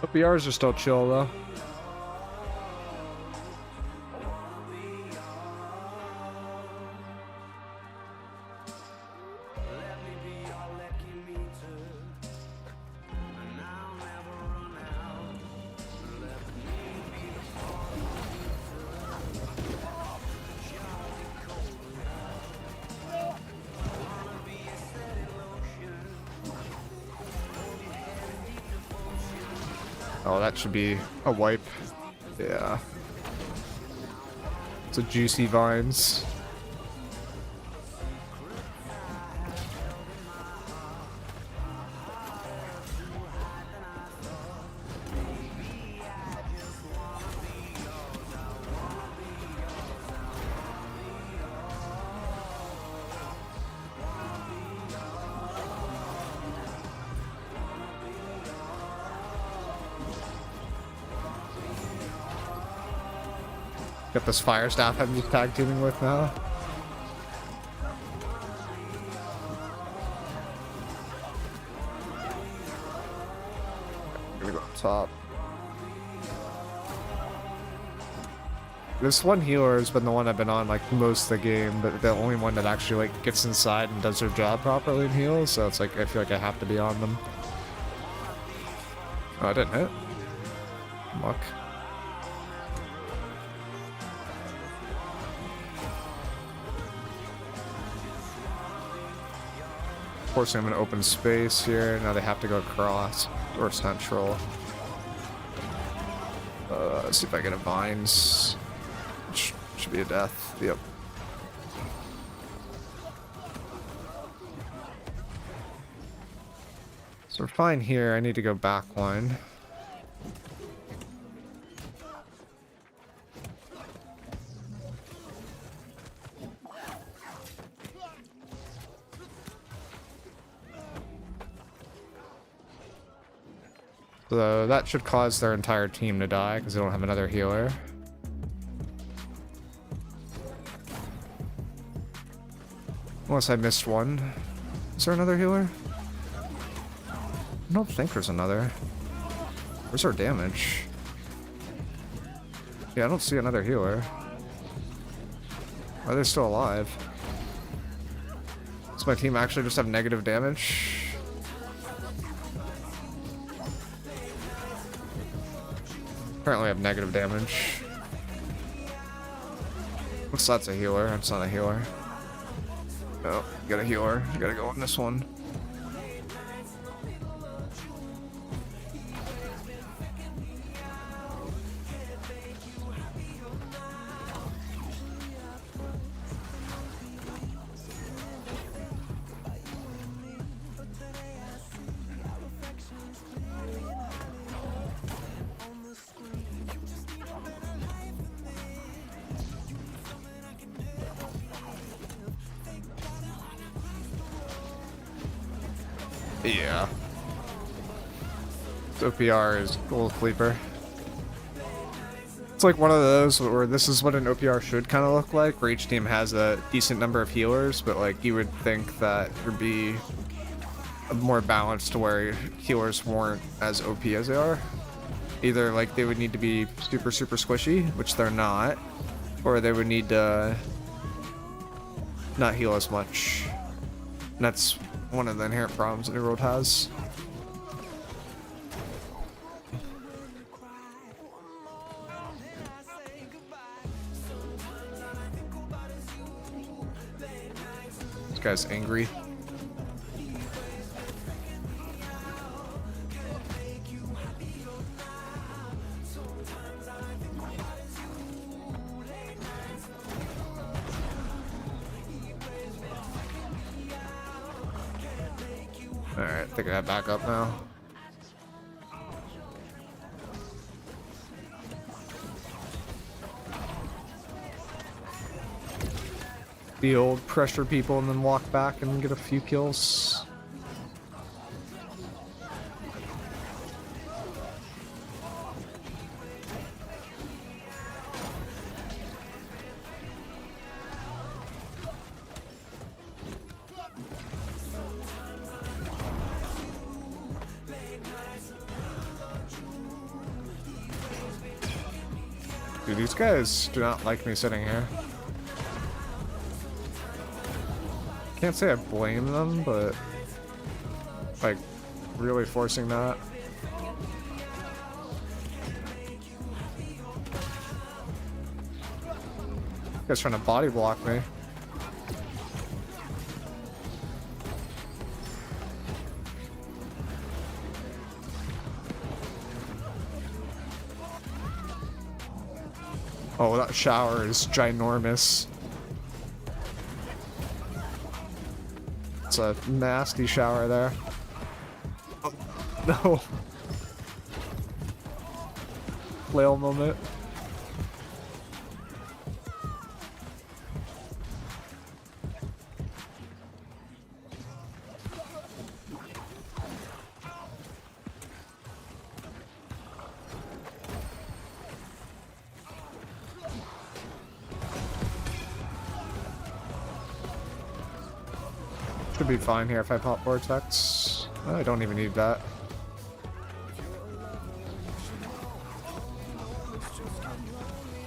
OPRs are still chill though. Oh, that should be a wipe. Yeah. It's a juicy vines. Got this fire staff I'm just tag teaming with now. Gonna go up top. This one healer has been the one I've been on like most of the game, but the only one that actually like gets inside and does their job properly and heals, so it's like I feel like I have to be on them. Oh, I didn't hit. Muck. Forcing them in open space here. Now they have to go across or central. Let's see if I get a vines. Should be a death. Yep. So we're fine here. I need to go back one. So that should cause their entire team to die because they don't have another healer. Unless I missed one. Is there another healer? I don't think there's another. Where's our damage? Yeah, I don't see another healer. Are they still alive? Does my team actually just have negative damage? Apparently I have negative damage. What's that's a healer? That's not a healer. No, you got a healer. You gotta go on this one. Yeah. OPR is Gold Sleeper. It's like one of those where this is what an OPR should kind of look like, where each team has a decent number of healers, but like you would think that it would be a more balanced to where healers weren't as OP as they are. Either like they would need to be super squishy, which they're not, or they would need to not heal as much. that's one of the inherent problems that New World has. This guy's angry. Alright, I think I have backup now. The old pressure people and then walk back and get a few kills. Dude, these guys do not like me sitting here. Can't say I blame them, but like really forcing that. You guys trying to body block me. Oh, that shower is ginormous. It's a nasty shower there. Oh, no. Flail moment. Should be fine here if I pop Vortex. I don't even need that.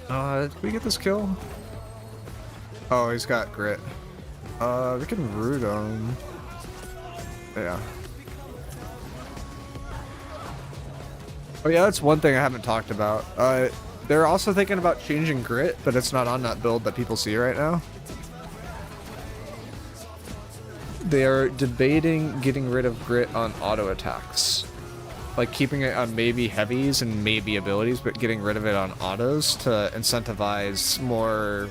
Did we get this kill? Oh, he's got grit. We can root him. Yeah. Oh yeah, that's one thing I haven't talked about. They're also thinking about changing grit, but it's not on that build that people see right now. They are debating getting rid of grit on auto attacks. Like keeping it on maybe heavies and maybe abilities, but getting rid of it on autos to incentivize more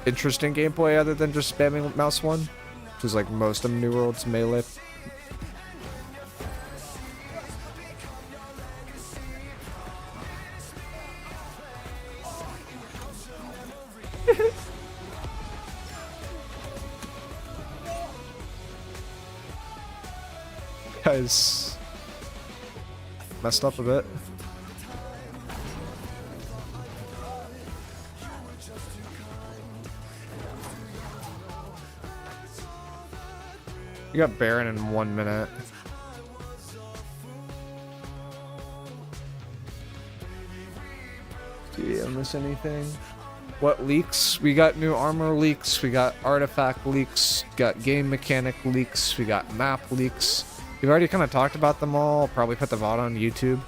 interesting gameplay other than just spamming mouse 1, which is like most of New World's melee. Guys messed up a bit. You got Baron in 1 minute. Did I miss anything? What leaks? We got new armor leaks, we got artifact leaks, got game mechanic leaks, we got map leaks. We've already kind of talked about them all. I'll probably put the VOD on YouTube.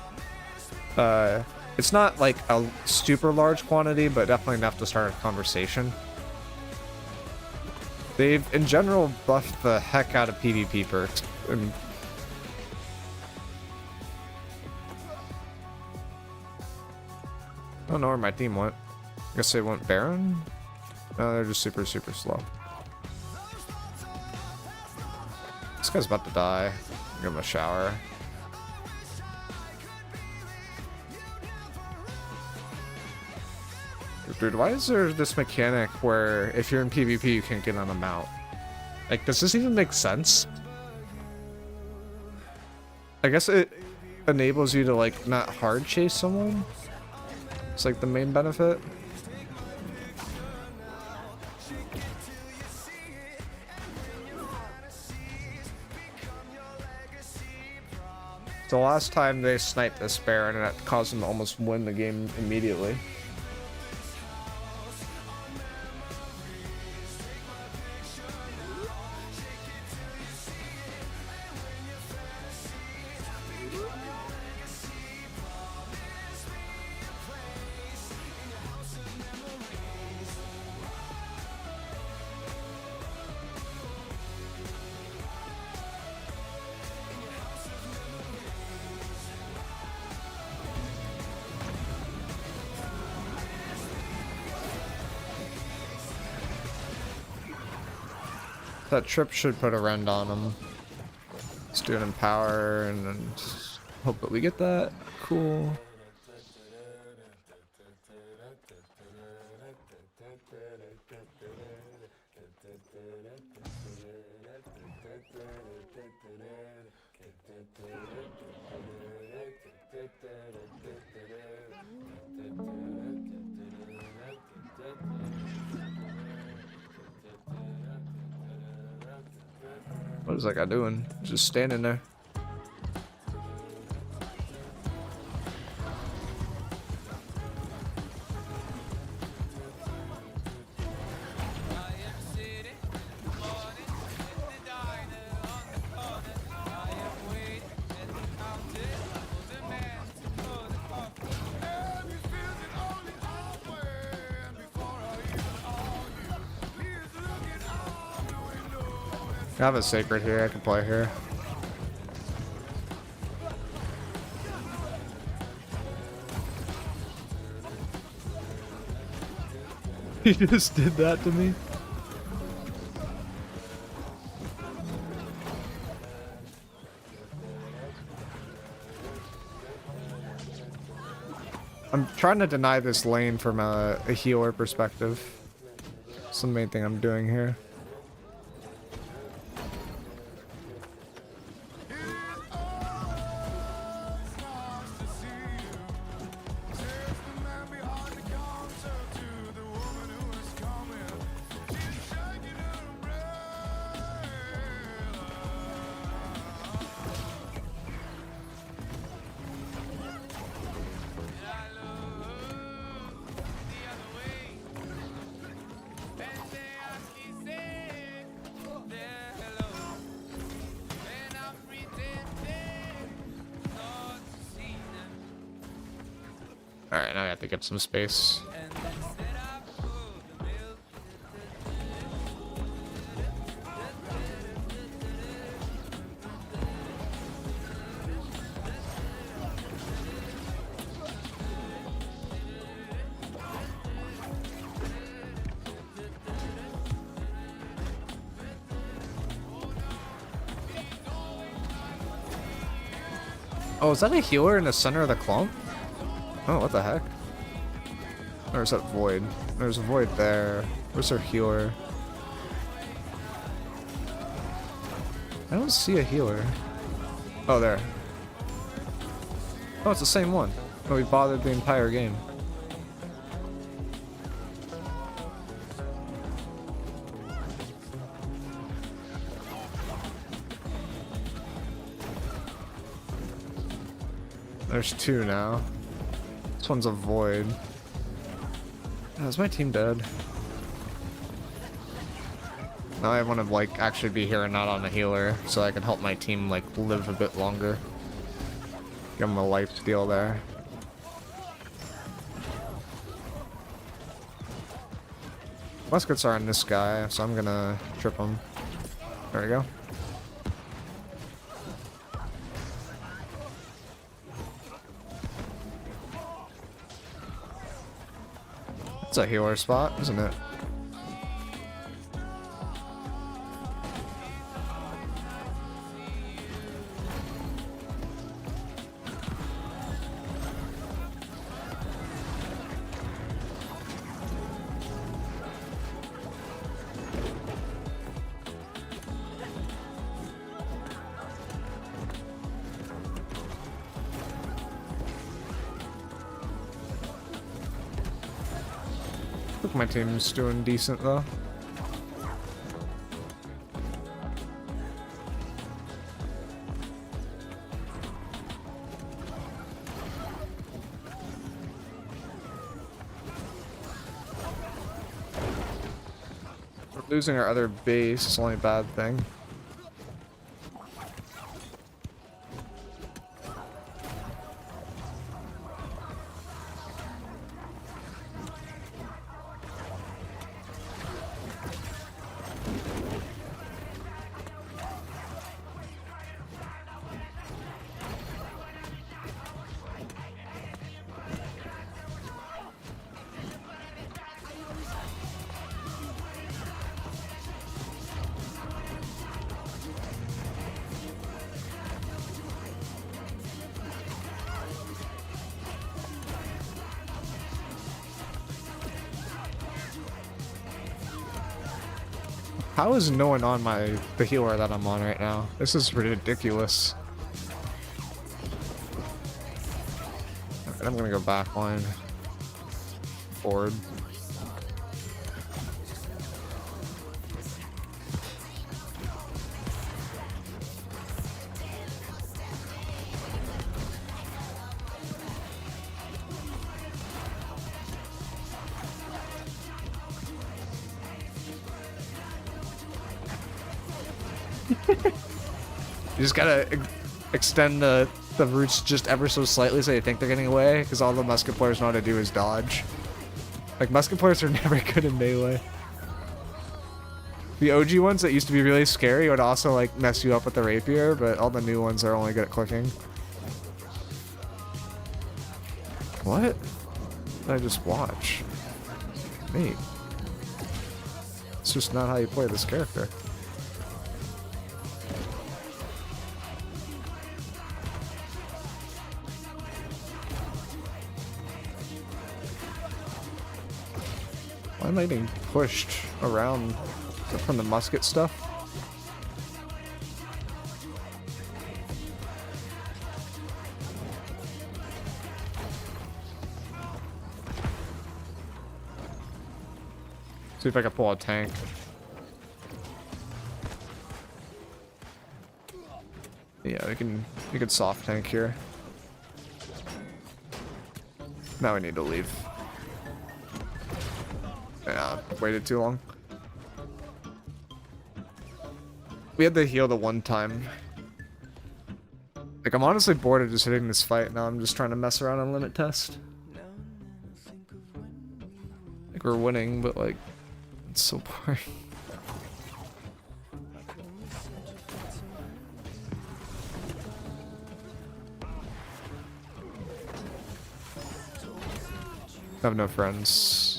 It's not like a super large quantity, but definitely enough to start a conversation. They've, in general, buffed the heck out of PvP perks. And I don't know where my team went. I guess they went Baron? No, they're just super, super slow. This guy's about to die. Give him a shower. Dude, why is there this mechanic where if you're in PvP you can't get on a mount? Like, does this even make sense? I guess it enables you to, like, not hard chase someone. It's like the main benefit. The last time they sniped this Baron and it caused them to almost win the game immediately. That trip should put a rend on him. Let's do it in power and then just hope that we get that. Cool. What is that guy doing? Just standing there. I have a sacred here, I can play here. He just did that to me. I'm trying to deny this lane from a healer perspective. That's the main thing I'm doing here. Alright, now I have to get some space. Oh, is that a healer in the center of the clump? Oh, what the heck? There's that void. There's a void there. Where's our healer? I don't see a healer. Oh, there. Oh, it's the same one. Oh, we bothered the entire game. There's two now. This one's a void. Oh, is my team dead? Now I want to like actually be here and not on a healer, so I can help my team like live a bit longer. Give them a life steal there. Muskets are on this guy, so I'm gonna trip him. There we go. It's a healer spot, isn't it? I think my team's doing decent though. We're losing our other base, it's only a bad thing. How is no one on the healer that I'm on right now? This is ridiculous. Alright, I'm gonna go back line. Forward. You just gotta extend the roots just ever so slightly so you think they're getting away, because all the musket players know how to do is dodge. Like, musket players are never good in melee. The OG ones that used to be really scary would also, like, mess you up with the rapier, but all the new ones are only good at clicking. What? Did I just watch? Mate. It's just not how you play this character. Why am I getting pushed around from the musket stuff? See if I can pull a tank. Yeah, we can soft tank here. Now we need to leave. Yeah, waited too long. We had to heal the one time. Like, I'm honestly bored of just hitting this fight. Now I'm just trying to mess around on limit test. Like, we're winning, but like, it's so boring. I have no friends.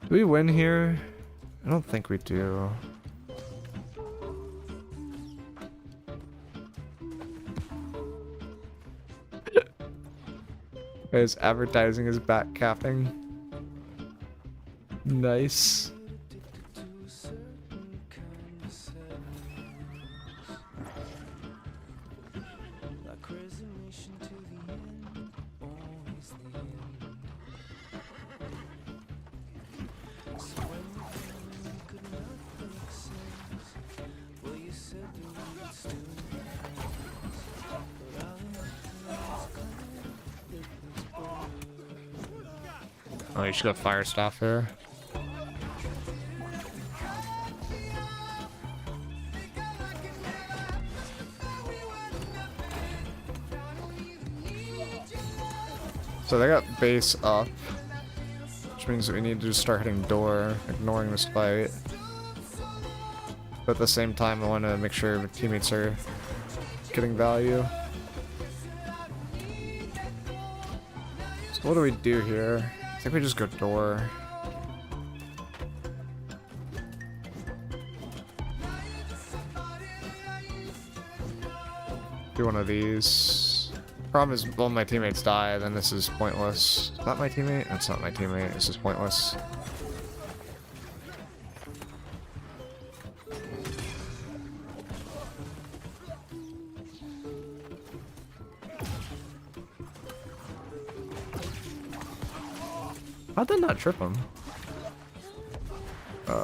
Do we win here? I don't think we do. Guys, advertising is back capping. Nice. Oh, you should go fire staff here. So they got base up, which means that we need to just start hitting door, ignoring this fight. But at the same time, I want to make sure my teammates are getting value. So what do we do here? I think we just go door. Do one of these. Problem is, all my teammates die, then this is pointless. Is that my teammate? That's not my teammate. This is pointless. How'd that not trip him?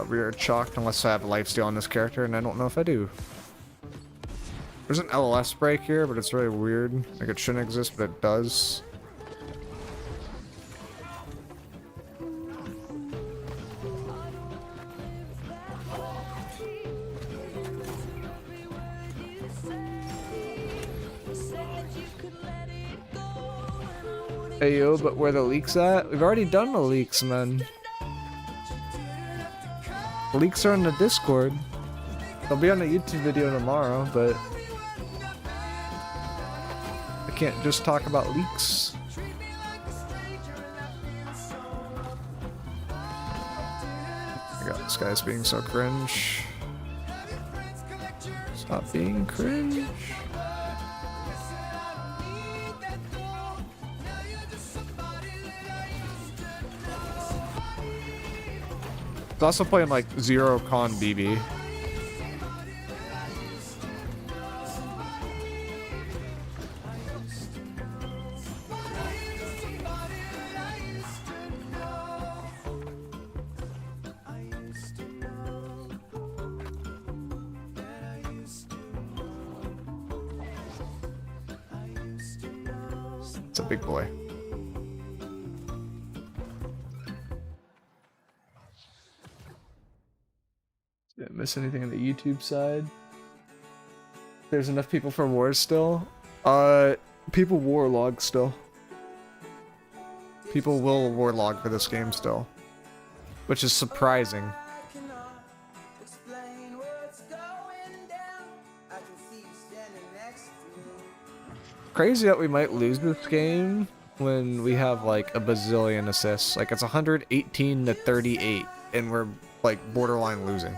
We are chalked unless I have lifesteal on this character, and I don't know if I do. There's an LLS break here, but it's really weird. Like, it shouldn't exist, but it does. Hey yo, but where the leaks at? We've already done the leaks, man. The leaks are in the Discord. They'll be on the YouTube video tomorrow, but I can't just talk about leaks. I got this guy's being so cringe. Stop being cringe. It's also playing like Zero Con BB. It's a big boy. Didn't miss anything on the YouTube side. There's enough people for wars still. People warlog still. People will warlog for this game still, which is surprising. Crazy that we might lose this game when we have like a bazillion assists. Like it's 118 to 38, and we're like borderline losing.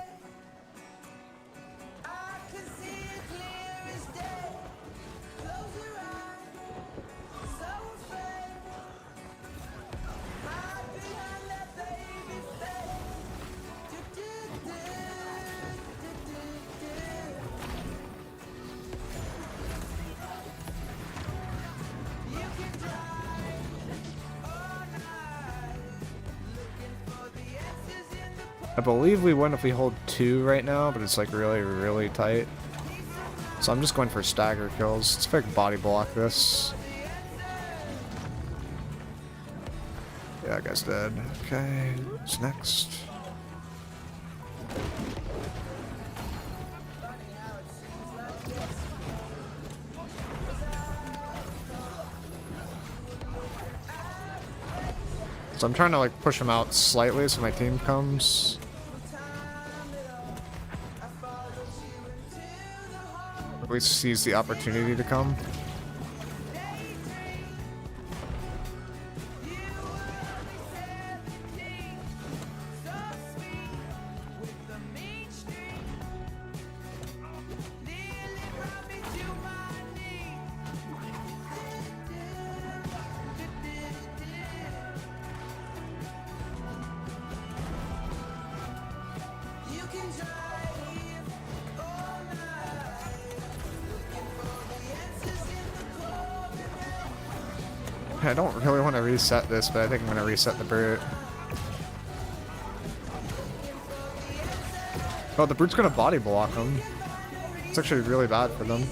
I believe we win if we hold 2 right now, but it's like really, really tight. So I'm just going for stagger kills. Let's like body block this. Yeah, that guy's dead. Okay, what's next? So I'm trying to like push him out slightly so my team comes. At least seize the opportunity to come. I don't really want to reset this, but I think I'm going to reset the brute. Oh, the brute's going to body block him. It's actually really bad for them.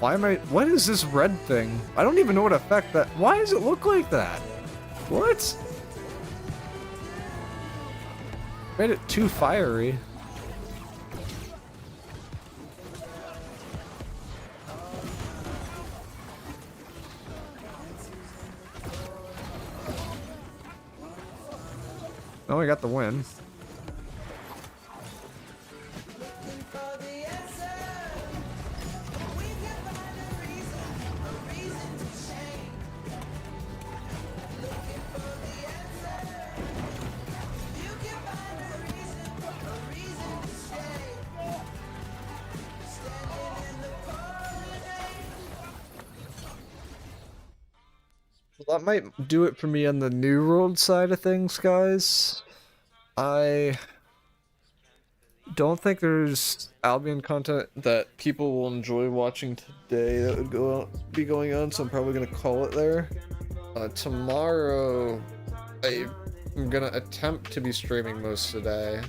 Why am I... What is this red thing? I don't even know what effect that... Why does it look like that? What? Made it too fiery. Oh, we got the win. That might do it for me on the New World side of things, guys. I don't think there's Albion content that people will enjoy watching today that would be going on, so I'm probably going to call it there. Tomorrow, I'm going to attempt to be streaming most of the day.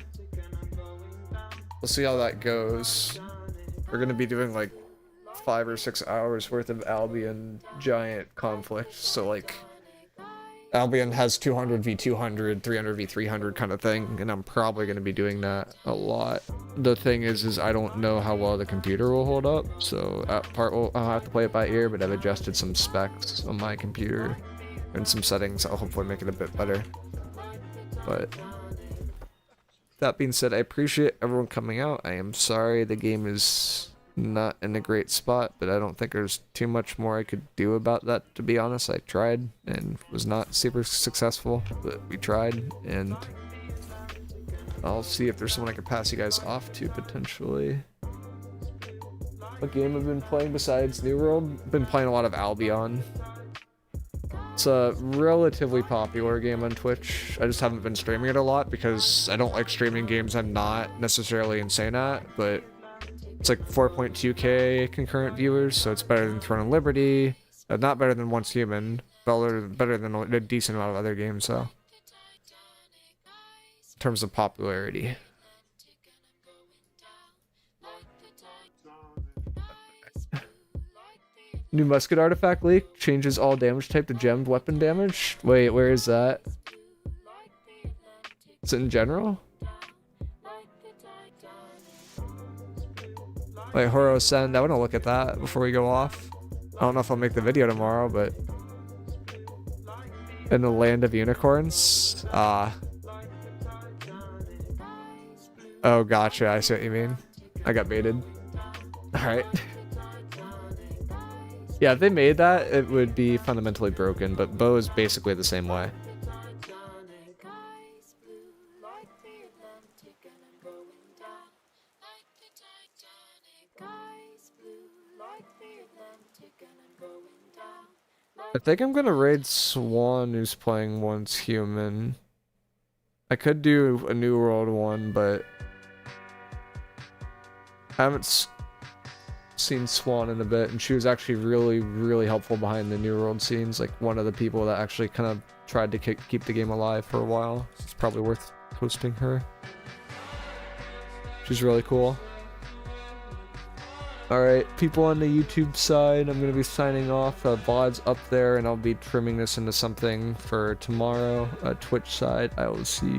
We'll see how that goes. We're going to be doing like 5 or 6 hours worth of Albion giant conflict, so like Albion has 200 v 200, 300 v 300 kind of thing, and I'm probably going to be doing that a lot. The thing is I don't know how well the computer will hold up, so I'll have to play it by ear, but I've adjusted some specs on my computer and some settings that'll hopefully make it a bit better. But that being said, I appreciate everyone coming out. I am sorry the game is not in a great spot, but I don't think there's too much more I could do about that, to be honest. I tried and was not super successful, but we tried, and I'll see if there's someone I could pass you guys off to potentially. What game I've been playing besides New World? Been playing a lot of Albion. It's a relatively popular game on Twitch. I just haven't been streaming it a lot because I don't like streaming games I'm not necessarily insane at, but it's like 4.2k concurrent viewers, so it's better than Throne of Liberty. Not better than Once Human, better than a decent amount of other games, so. In terms of popularity. New musket artifact leak changes all damage type to gemmed weapon damage. Wait, where is that? Is it in general? Wait, Horo Send. I want to look at that before we go off. I don't know if I'll make the video tomorrow, but in the land of unicorns. Oh, gotcha. I see what you mean. I got baited. All right. Yeah, if they made that, it would be fundamentally broken, but Bo is basically the same way. I think I'm gonna raid Swan, who's playing Once Human. I could do a New World one, but I haven't seen Swan in a bit, and she was actually really helpful behind the New World scenes, like one of the people that actually kind of tried to keep the game alive for a while. So it's probably worth hosting her. She's really cool. Alright, people on the YouTube side, I'm going to be signing off. VOD's up there, and I'll be trimming this into something for tomorrow. Twitch side, I will see you.